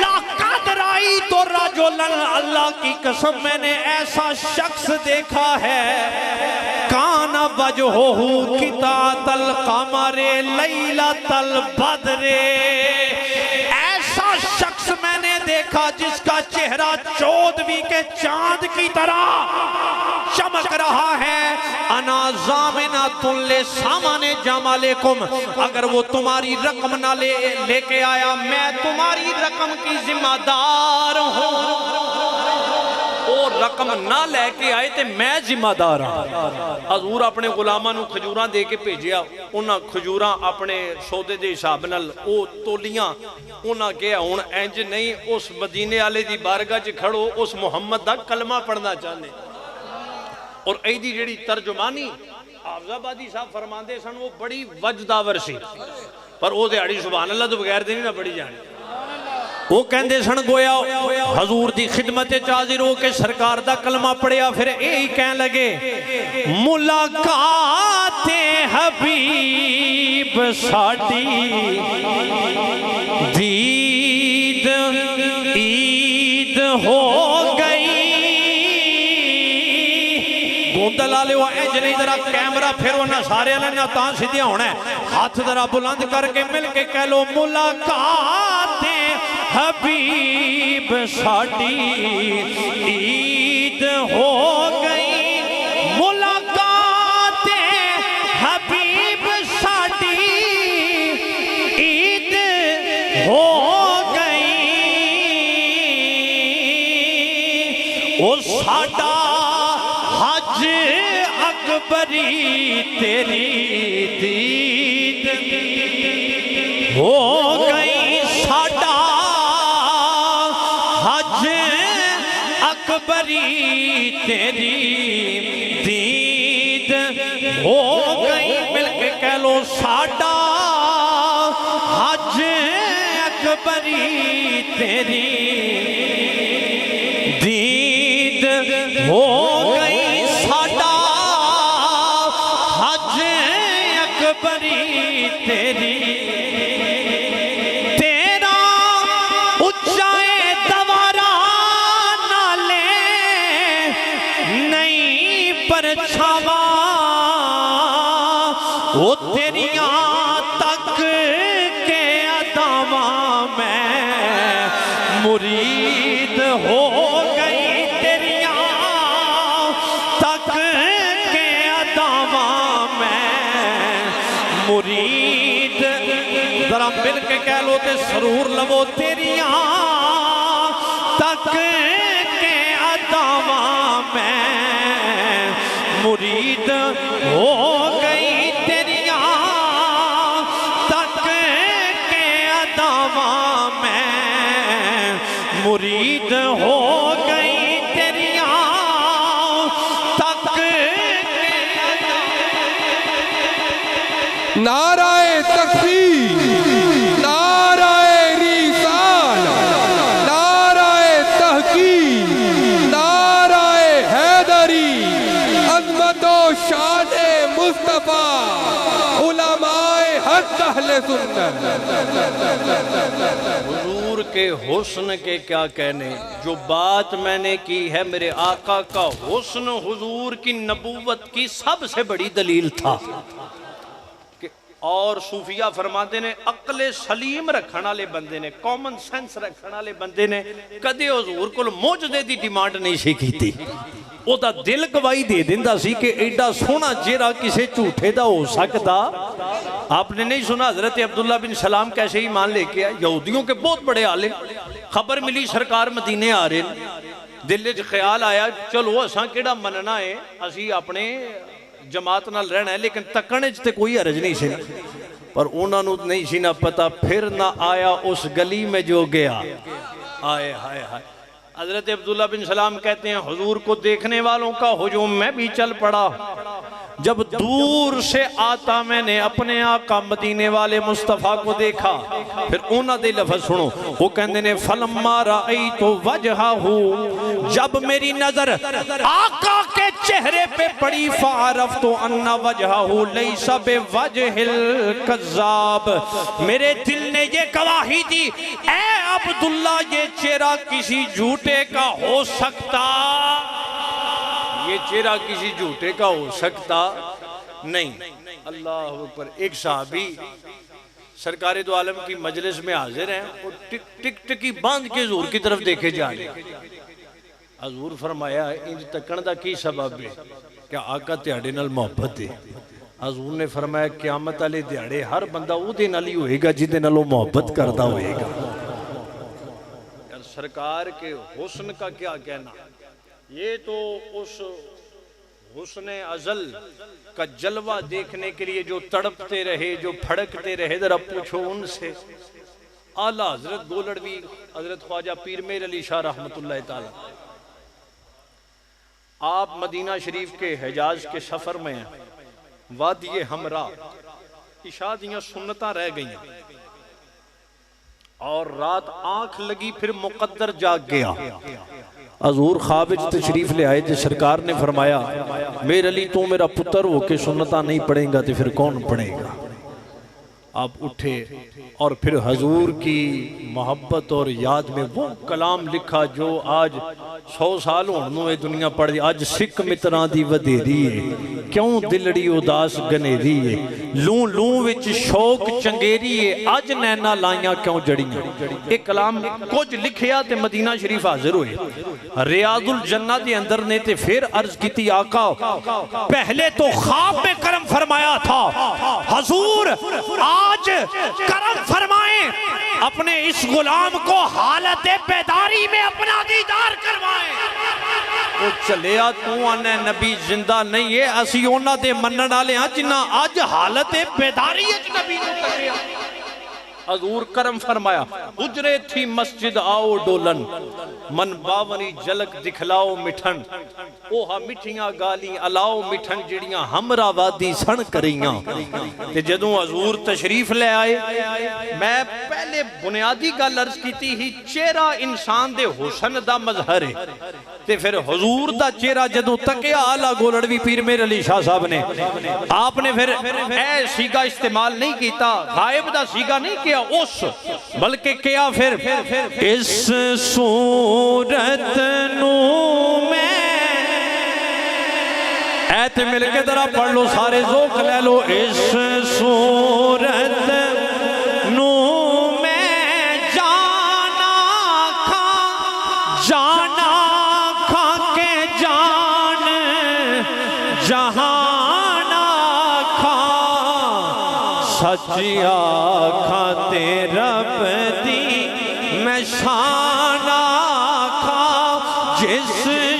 ला कदराई तो रजुलन अल्लाह की कसम मैंने ऐसा शख्स देखा है काना वजहुहु कितातल कमरे लैलतल बदरे। ऐसा शख्स मैंने देखा जिसका चेहरा 14वीं के चांद की तरह चमक रहा है। अना ज़ामिना तुल्ले सामाने जमालेकुम अगर वो तुम्हारी रकम ना लेके आया मैं तुम्हारी रकम की जिम्मेदार हूँ। वो रकम ना लैके आए तो मैं जिम्मेदार हाँ। हजूर अपने गुलामां नूं खजूरां दे के भेजिया उन्हां खजूरां अपने सौदे के हिसाब नाल वो तोलियां उन्हां कहा हुण इंज नहीं उस मदीने वाले दी बारगाह च खड़ो उस मुहम्मद दा कलमा पढ़ना चाहते। और एदी जिहड़ी तर्जुमानी हाफिजाबादी साहब फरमाते सन वो बड़ी वजदावर सी पर वो दिहाड़ी सुभान अल्लाह तो बगैर दी नहीं ना पढ़ी जानी। वो कहते सन गोया हजूर की खिदमत हाजिर हो के सरकार दा कलमा पढ़िया फिर यही कह लगे मुलाकात हबीब साडी दीद ईद हो गई। गोंदल वाले इंज नहीं जरा कैमरा फिर उन्हें सारे ने तां सीधा होना है हाथ जरा बुलंद करके मिल के कह लो मुलाकात हबीब साडी ईद हो गई। मुलाकात हबीब साडी ईद हो गई। ओ साडा हज अकबरी तेरी दीद हो गई। साडा हज अकबरी तेरी दीद हो गई। मिलके कह लो साडा हज अकबरी तेरी दीद हो गई। साडा हज अकबरी तेरी वो तेरिया तक के अदावा में मुरीद हो गई। तेरिया तक के अदावा में मुरीद जरा मिल के कह लो ते सरूर लवो तेरिया तक के अदावा में मुरीद हो गई। मुरीद हो गई तेरिया तक। नाराए तकबीर नाराए रिसाल नाराए तहकीक नाराए हैदरी अज़मतो शाने मुस्तफा उलमाए हक अहले सुन्नत। हुजूर के हुस्न के क्या कहने जो बात मैंने की है मेरे आका का हुस्न हुजूर की नबूवत की सबसे बड़ी दलील था। और सूफिया फरमाते ने अकले सलीम रखने वाले बंदे ने कॉमन सेंस रखने वाले बंदे ने कदे हुजूर कोल मुजदे दी डिमांड नहीं सी कीती। ओदा दिल गवाही दे दिंदा सी कि एडा सोहना चेहरा किसी झूठे दा हो सकता। आपने नहीं सुना हजरत अब्दुल्ला बिन सलाम कैसे ईमान लेके आए। यहूदियों के बहुत बड़े आलिम खबर मिली सरकार मदीने आ रहे दिल च ख्याल आया चलो असां केड़ा मनना है, असी अपने जमात नाल रहना है, लेकिन तकने च ते कोई हरज नहीं सी, पर उन्होंने नहीं सी ना पता। फिर ना आया उस गली में जो गया। आए हाय हाय। हजरत अब्दुल्ला बिन सलाम कहते हैं हुजूर को देखने वालों का हुजूम में भी चल पड़ा। जब दूर से आता मैंने अपने आका मदीने वाले मुस्तफ़ा को देखा। फिर उन्होंने दे लफ्ज़ सुनो, वो कहते ने फलम्मा रअयतु वजहहू, जब मेरी नजर आका के चेहरे पे पड़ी फ़अरफ़्तु अन्ना वजहहू लैसा बिवजहिल कज़्ज़ाब, मेरे दिल ने ये गवाही दी ऐ अब्दुल्ला ये चेहरा किसी झूठे का हो सकता, ये चेहरा किसी झूठे का हो सकता नहीं। अल्लाह अकबर। एक साहबी सरकारे दो आलम की मजलिस में हाजिर हैं, वो टिक टिकी बांध के हुजूर की तरफ देखे जा रहे। हुजूर फरमाया इंज तकन दा की सबब है, क्या आका त्याड़े नाल मोहब्बत है? हुजूर ने फरमाया क़यामत वाले दिहाड़े हर बंदा उहदे नाल ही होएगा जिहदे नाल वो मोहब्बत करता होएगा। यार सरकार के हुस्न का क्या कहना, ये तो उस हुस्न अज़ल का जलवा देखने के लिए जो तड़पते रहे, जो फड़कते रहे, जरा पूछो उनसे। आला हजरत गोलड़वी हजरत ख्वाजा पीर मेर अली शाह रहमतुल्लाह ताला, आप मदीना शरीफ के हिजाज के सफर में हैं, वादी हमरा इशा दियां सुन्नतां रह गई और रात आंख लगी, फिर मुकद्दर जाग गया। हजूर ख्वाब तशरीफ ले आए, सरकार ने फरमाया मेरे अली तू मेरा पुत्र होके सुन्नता नहीं पढ़ेगा तो फिर कौन पढ़ेगा? आप उठे और फिर हजूर की मोहब्बत और याद में वो कलाम लिखा जो आज 100 साल होने दुनिया पढ़ दी। अज सिख मित्रां दी वधेरी है, क्यों दिलड़ी उदास गनेरी है, लू लू विच शौक चंगेरी है, अज नैना लाइया क्यों जड़ियां। एक कलाम कुछ लिखिया ते मदीना शरीफ हाजिर हुए। रियाजुल जन्ना दे अंदर ने ते फिर अर्ज की आका पहले तो ख्वाब में करम फरमाया था, हजूर आज करम फरमाए अपने इस गुलाम को हालत बेदारी में अपना दीदार करवाए। वो चलिया तू आने नबी जिंदा नहीं है, असी उन्हां दे मनण वाले हां जिन्हां अज हालत बेदारी विच नबी नूं तकिया। हजूर करम फरमाया उजरे थी मस्जिद आओ डोलन, मन बावनी झलक दिखलाओ मिठन, ओहा मिठियां गाली अलाओ मिठन जिहड़ियां हमरा वादी सन करियां। ते जदों हजूर तशरीफ ले आए, मैं पहले बुनियादी गल अर्ज कीती ही, चेहरा इंसान दे हुस्न दा मजहर है। ते फिर हजूर दा चेहरा जदों तकिया आला गोलड़वी पीर मेर अली शाह साहब ने, आपने फिर ऐ सीगा इस्तेमाल नहीं किया, गायब दा सीगा नहीं किया उस, बल्कि क्या फिर इस सूरत नू मैं ऐते मिलके जरा पढ़ लो सारे ज़ोक ले लो। इस सूरत नू मैं जाना खा के जान जहाना खा, सचिया खाते रब दी मैं शाना खा, जिस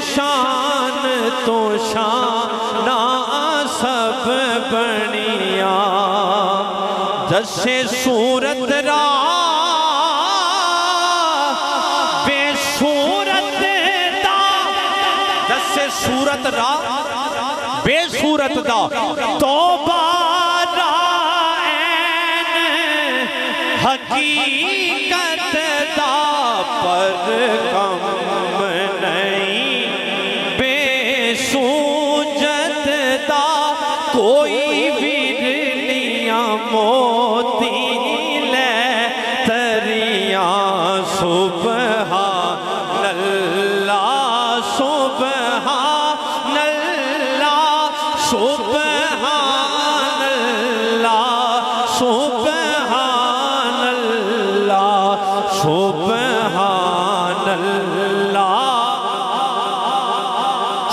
शान तो शाना सब बनिया, दसे सूरत रा बेसूरत दा, दसे सूरत रा बेसूरत दा, तौबा हकीकत दा पर कम नहीं, बेसूजत दा कोई विरलियां मोती ले तरिया, सुबहान अल्लाह सुबहान अल्लाह सुबहान अल्लाह सुबहान अल्लाह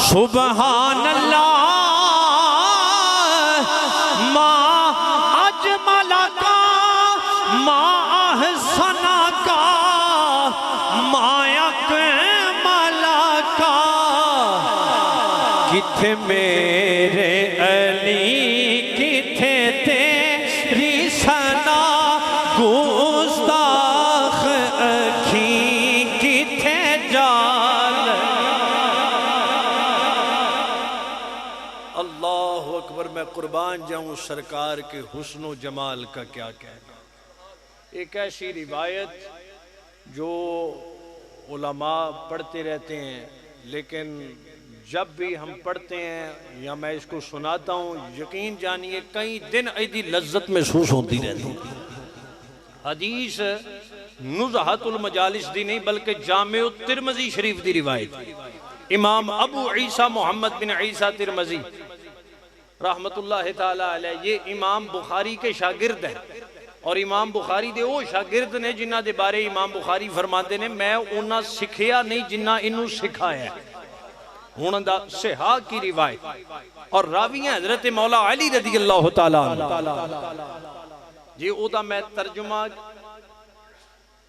सुबहान अल्लाह, माँ अजमला का माँ अहसना का माँ अकमला किथे मेरे अली किथे तेरी सना गुस्ताख अखी किथे जाल। अल्लाह अकबर, मैं कुर्बान जाऊं सरकार के हुस्न जमाल का क्या कहना। एक ऐसी रिवायत जो उलमा पढ़ते रहते हैं, लेकिन जब भी हम पढ़ते हैं या मैं इसको सुनाता हूँ, यकीन जानिए कई दिन ऐसी लज्जत महसूस होती रहती है। हदीस नुज़हतुल मजालिस दी नहीं बल्कि जामे तिरमजी शरीफ दी रिवायत। इमाम अबू ईसा मोहम्मद बिन ईसा तिरमजी रहमतुल्लाह ताला अलैह, ये इमाम बुखारी के शागिर्द हैं और इमाम बुखारी दे वो शागिर्द ने जिन्हां दे बारे इमाम बुखारी फरमाते ने मैं उन्हां सिखिया नहीं जिन्ना इनू सिखाया। हुण दा सिहा की रिवायत और रावी है हजरत मौला अली रज़ी अल्लाह तआला जी। ओदा मैं तर्जुमा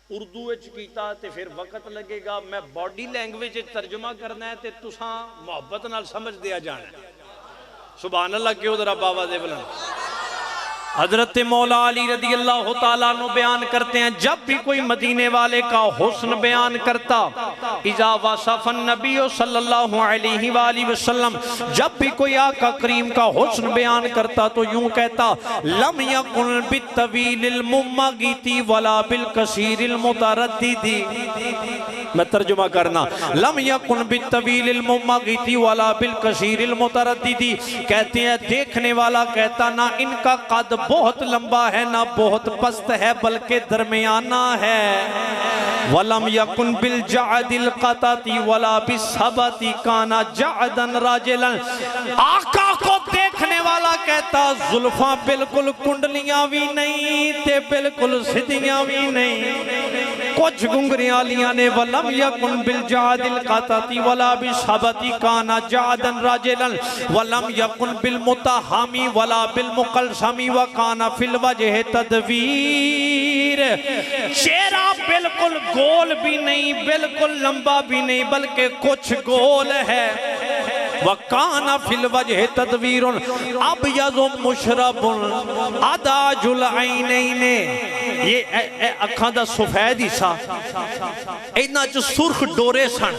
उर्दू विच कीता ते फिर वक्त लगेगा, मैं बॉडी लैंग्वेज तर्जुमा करना है ते तुसां मोहब्बत नाल समझ दिया जाना। सुभान अल्लाह क्यों जरा बाबा दे बुलंद। हजरत मौला अली रज़ी अल्लाह तआला अन्हु बयान करते हैं, जब भी कोई मदीने वाले का हुस्न बयान करता, इज़ा वसफ़न नबी सल्लल्लाहु अलैहि वसल्लम, जब भी कोई आका करीम का हुस्न बयान करता तो यूं कहता, लम यकुन बित्तवीलिल मुम्मगीती वला बिल कसीरिल मुतरद्दिदी। मैं तर्जुमा करना, लम यकुन बित्तवीलिल मुम्मगीती वला बिल कसीरिल मुतरद्दिदी। कहते हैं देखने वाला कहता ना इनका कद बहुत लंबा है ना बहुत पस्त है बल्कि दरमियाना है। वलम यकुन बिल जादिल कताती वला बिसबती काना जादन राजिलन। आका को देखने वाला कहता जुल्फा बिल्कुल कुंडलियां भी नहीं ते बिल्कुल सीधियां भी नहीं, कुछ गुंगरियालियां ने। वलम यकुन बिल जादिल कताती वला बिसबती काना जादन राजिलन। वलम यकुन बिल मुताहामी वला बिल मुकलसमी व काना फिल वजह तदवीर। चेहरा बिल्कुल गोल भी नहीं बिल्कुल लंबा भी नहीं बल्कि कुछ गोल है। वकाना फिल वजह तदवीरुन अबयज़ु मुशरबुन अदाजुल ऐनैने। ये अखां दा सफेद हिस्सा इन्हां च सुर्ख डोरे सन।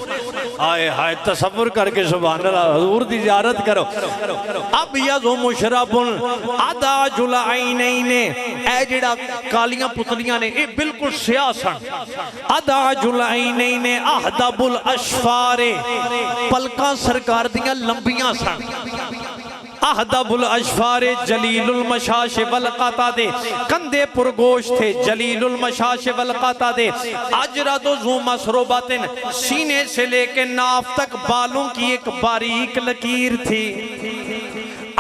आए हाय तसव्वुर करके सुभान अल्लाह हुजूर दी ज़ियारत करो। अबयज़ु मुशरबुन अदाजुल ऐनैने, ए जेड़ा कालियां पुतलियां ने ये बिल्कुल स्याह सन। अदाजुल ऐनैने अहदबुल अशफारे, पलकां सरकार दी लंबियां सन। अहदबुल अशफारे जलीलुल मशाश वल क़तादे, कंधे पुरगोश थे जलीलुल मशाश वल क़तादे। अजरदु ज़ू मसरूबतिन, सीने से लेके नाफ तक बालों की एक बारीक लकीर थी।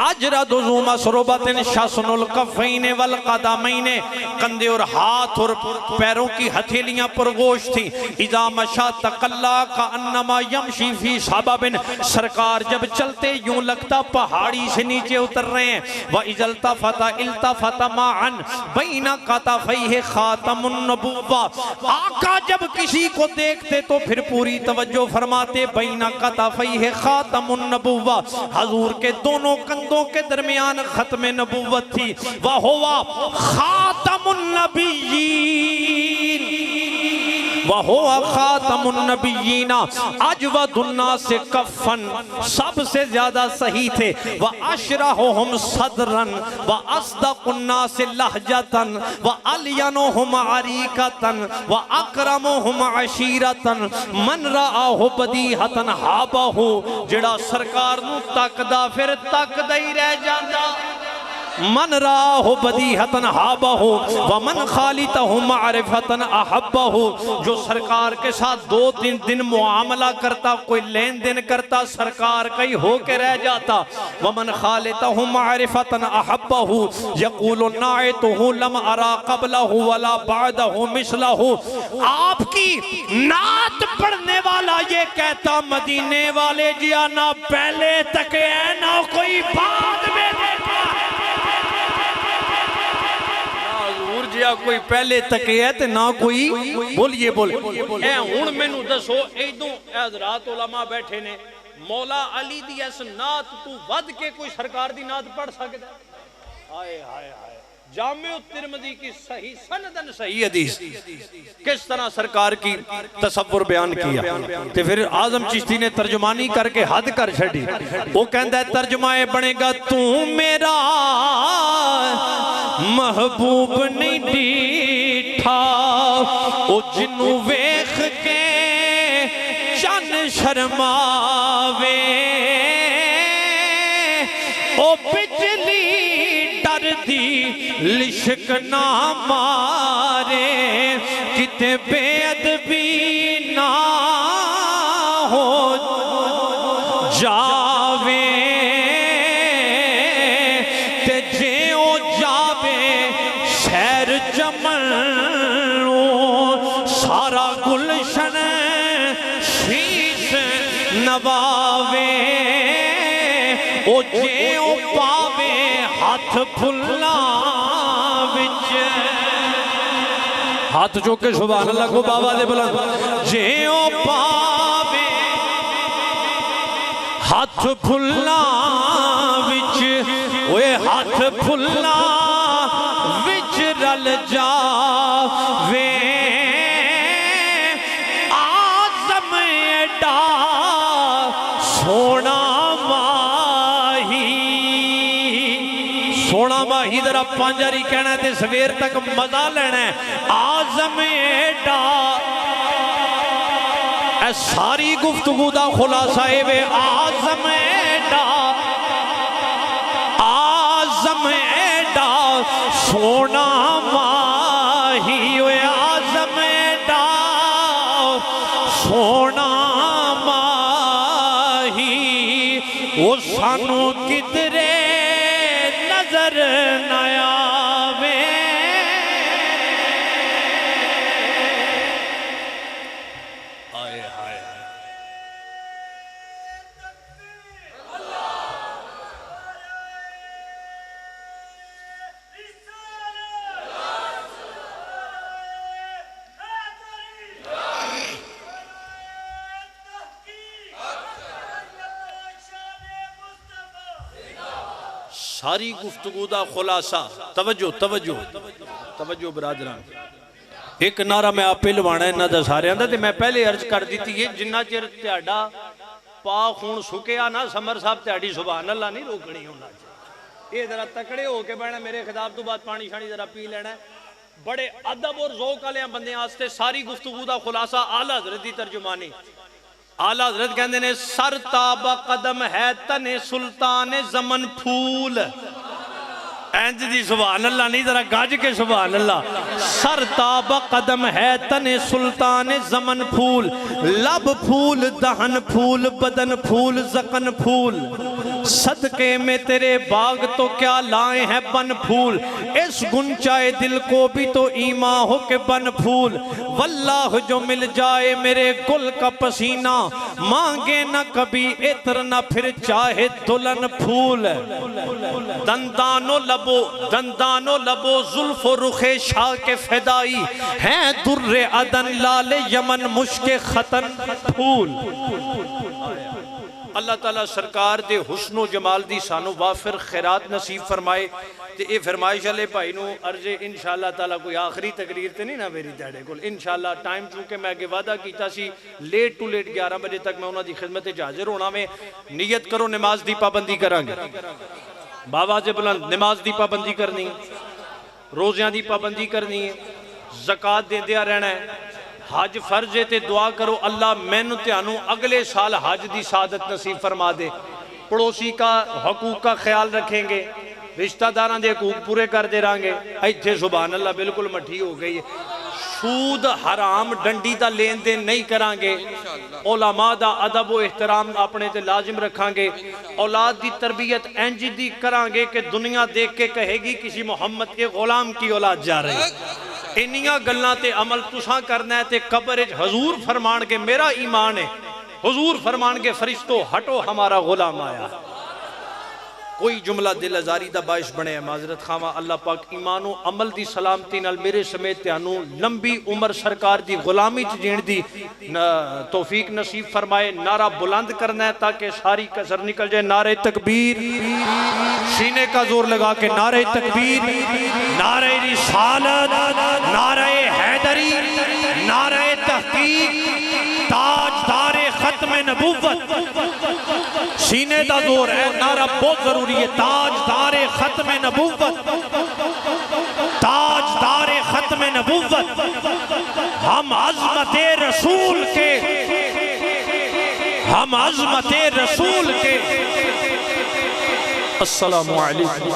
अजरदु ज़ू मसरूबतिन शस्नुल कफ़ैन वल क़दमैन, कंधे और हाथ और पैरों की हथेलियां पुरगोश थी। इज़ा मशा तक़ल्ला कअन्नमा यमशी फ़ी सबबिन, सरकार जब चलते यूं लगता पहाड़ी से नीचे उतर रहे हैं। व इज़ल्तफ़ता इल्तफ़ता माअन बैना कतफ़ैहि ख़ातमुन नबुव्वा, आका जब किसी को देखते तो फिर पूरी तवज्जो फरमाते। बैना कतफ़ैहि ख़ातमुन नबुव्वा, हजूर के दोनों कंधों के दरमियान खत्म नबुव्वत थी। वह हुआ खातमुन नबिय्यीन, वह हुआ खातमुन नबिय्यीन। अजवदुन नास से कफन, सबसे ज्यादा सही थे। वह अशरहुहुम सदरन व अस्दकुन नास लहजतन व अलियनुहुम अरीकतन व अकरमुहुम अशीरतन। मन रआहु बदीहतन हाबहु, जेड़ा सरकार नू तकदा फिर तकदा ही रह जाता। मन राहो बदीहतन हाबहु व मन खालितहु मारिफतन अहब्बहु, जो सरकार के साथ 2-3 दिन मुआमला करता, कोई लेन देन करता, सरकार का ही होके रह जाता। व मन खालितहु मारिफतन अहब्बहु, यक़ूलु नाइतहु लम अरा क़ब्लहु वला बअदहु मिसलहु। आपकी नात पढ़ने वाला ये कहता मदीने वाले जिया ना पहले तक है ना कोई बाद में देखा। जिया कोई पहले तक है ते ना कोई बोलिए बोल। हुण मैनू दसो इदों हज़रात उलमा बैठे ने, मौला अली दी इस नात तू वध के कोई सरकार दी नात पढ़ सकता है? हाय हाय हाय, जामे तिरमिज़ी की सही सनदन सही हदीस किस तरह सरकार की तसव्वुर बयान किया। ते फिर आजम चिश्ती ने तर्जुमानी करके हद कर छड़ी। वो कहता है तर्जुमाए बनेगा तू मेरा महबूब नहीं डीठा, ओ जिन्नू वेख के चन शर्मावे, ओ बिजली डरदी लिशक ना मारे, किते बेअदबी ना हो जावे, ते जे ओ जावे शहर चमन सारा गुलशन शीश नवावे, ओ जे ओ पावे हाथ फुल्ला विच, हाथ चुक के सुभान अल्लाह को बाबा दे बुलंद, जे ओ पावे हाथ फुल्ला विच, ओए हाथ फुल्ला विच रल जावे, आज़म एडा सोना सोना माही जरा पांजारी कहना है सवेर तक मजा लेना है। आज़म एडा सारी गुफ्तगू दा खुलासा है वे, आज़म एडा, आज़म एडा सोना माही, वे आज़म एडा सोना माही, वो सानू किधरे नजर न आवे। हाय हाय सारी गुफ्तगू दा खुलासा, तवज्जो तवज्जो तवज्जो बरादरान, एक नारा मैं आपे लवाना इन्हां दा सारियां दा, ते मैं पहले अर्ज कर दी है जिन्ना चिर तुहाडा पा खून सुकिया ना समर साहब तुहाडी सुभान अल्लाह नहीं रोकनी होना। ये जरा तकड़े हो के बहना, मेरे खिताब तो बाद पानी शानी जरा पी लेना। बड़े अदब और ज़ौक वाले बंदे वास्ते सारी गुफ्तगू दा खुलासा आला हज़रत दी तर्जुमानी। आला हज़रत कहते ने सर ताबा कदम है तने सुल्तान जमन फूल, इंज दी सुभान अल्लाह नहीं, जरा गज के सुभान अल्लाह। सर ताबा कदम है तने सुल्तान जमन फूल, लब फूल दहन फूल बदन फूल जकन फूल, सदके में तेरे बाग तो क्या लाए हैं बन फूल, इस गुंचाए दिल को भी तो ईमा हो के बन फूल, वल्लाह जो मिल जाए मेरे गुल का पसीना, मांगे न कभी इत्र न फिर चाहे दुल्हन फूल, दंदानो लबो जुल्फो रुखे शाह के फिदाई, हैं दुर्रे अदन लाल यमन मुश्के खतन फूल। अल्लाह ताला सरकार दे हुस्नो जमाल दी सानू वाफिर खैरात नसीब फरमाए। ते ये फरमाइश वाले भाई नू अर्जे इंशाअल्लाह ताला कोई आखिरी तकरीर ते नहीं ना मेरी तेरे कोल इंशाअल्लाह। टाइम चूंकि मैं अगे वादा कीता सी लेट टू लेट 11 बजे तक मैं उन्हां दी खिदमत च हाजिर होना। में नियत करो नमाज दी पाबंदी करांगे बाबा जे बुलंद, नमाज दी पाबंदी करनी, रोज़ियां दी पाबंदी करनी है, ज़कात देंदिया रहना है, हज फर्ज है ते दुआ करो अल्लाह मैनू त्यानू अगले साल हज दी सादत नसीब फरमा दे। पड़ोसी का हकूक का ख्याल रखेंगे, रिश्तेदारां दे हकूक पूरे करते रहेंगे। इत्थे सुभान अल्लाह बिल्कुल मठी हो गई है। सूद हराम डंडी का लेन देन नहीं करांगे, उलमा दा अदब व एहतराम अपने ते लाजिम रखांगे, औलाद की तरबियत इंज दी करांगे कि दुनिया देख के कहेगी किसी मोहम्मद के गुलाम की औलाद जा रही। इन्नियां गल्लां ते अमल तुसां करना है ते कब्र च हजूर फरमान के मेरा ईमान है, हुजूर फरमान के फरिश्तों हटो हमारा गुलाम आया। कोई जुमला दिल आजारी दा बाइश बने। माजरत खावा, अल्लाह पाक ईमान व अमल दी सलामती नाल मेरे समेत त्यानू लंबी उम्र सरकार दी गुलामी च जीण दी तौफीक नसीब फरमाए। नारा बुलंद करना है ताकि सारी कसर निकल जाए। नारे तकबीर, सीने का जोर लगा के नारे तकबीर, नारे रिसालत, नारे हैदरी, नारे तहकीक, ताजदारे खत्म नबुव्वत। सीने का जोर है, नारा बहुत जरूरी है। ताजदारे खत्म नबुव्वत, ताजदारे खत्म नबुव्वत। हम अज़मते रसूल के, हम अज़मते रसूल के। अस्सलामु अलैकुम।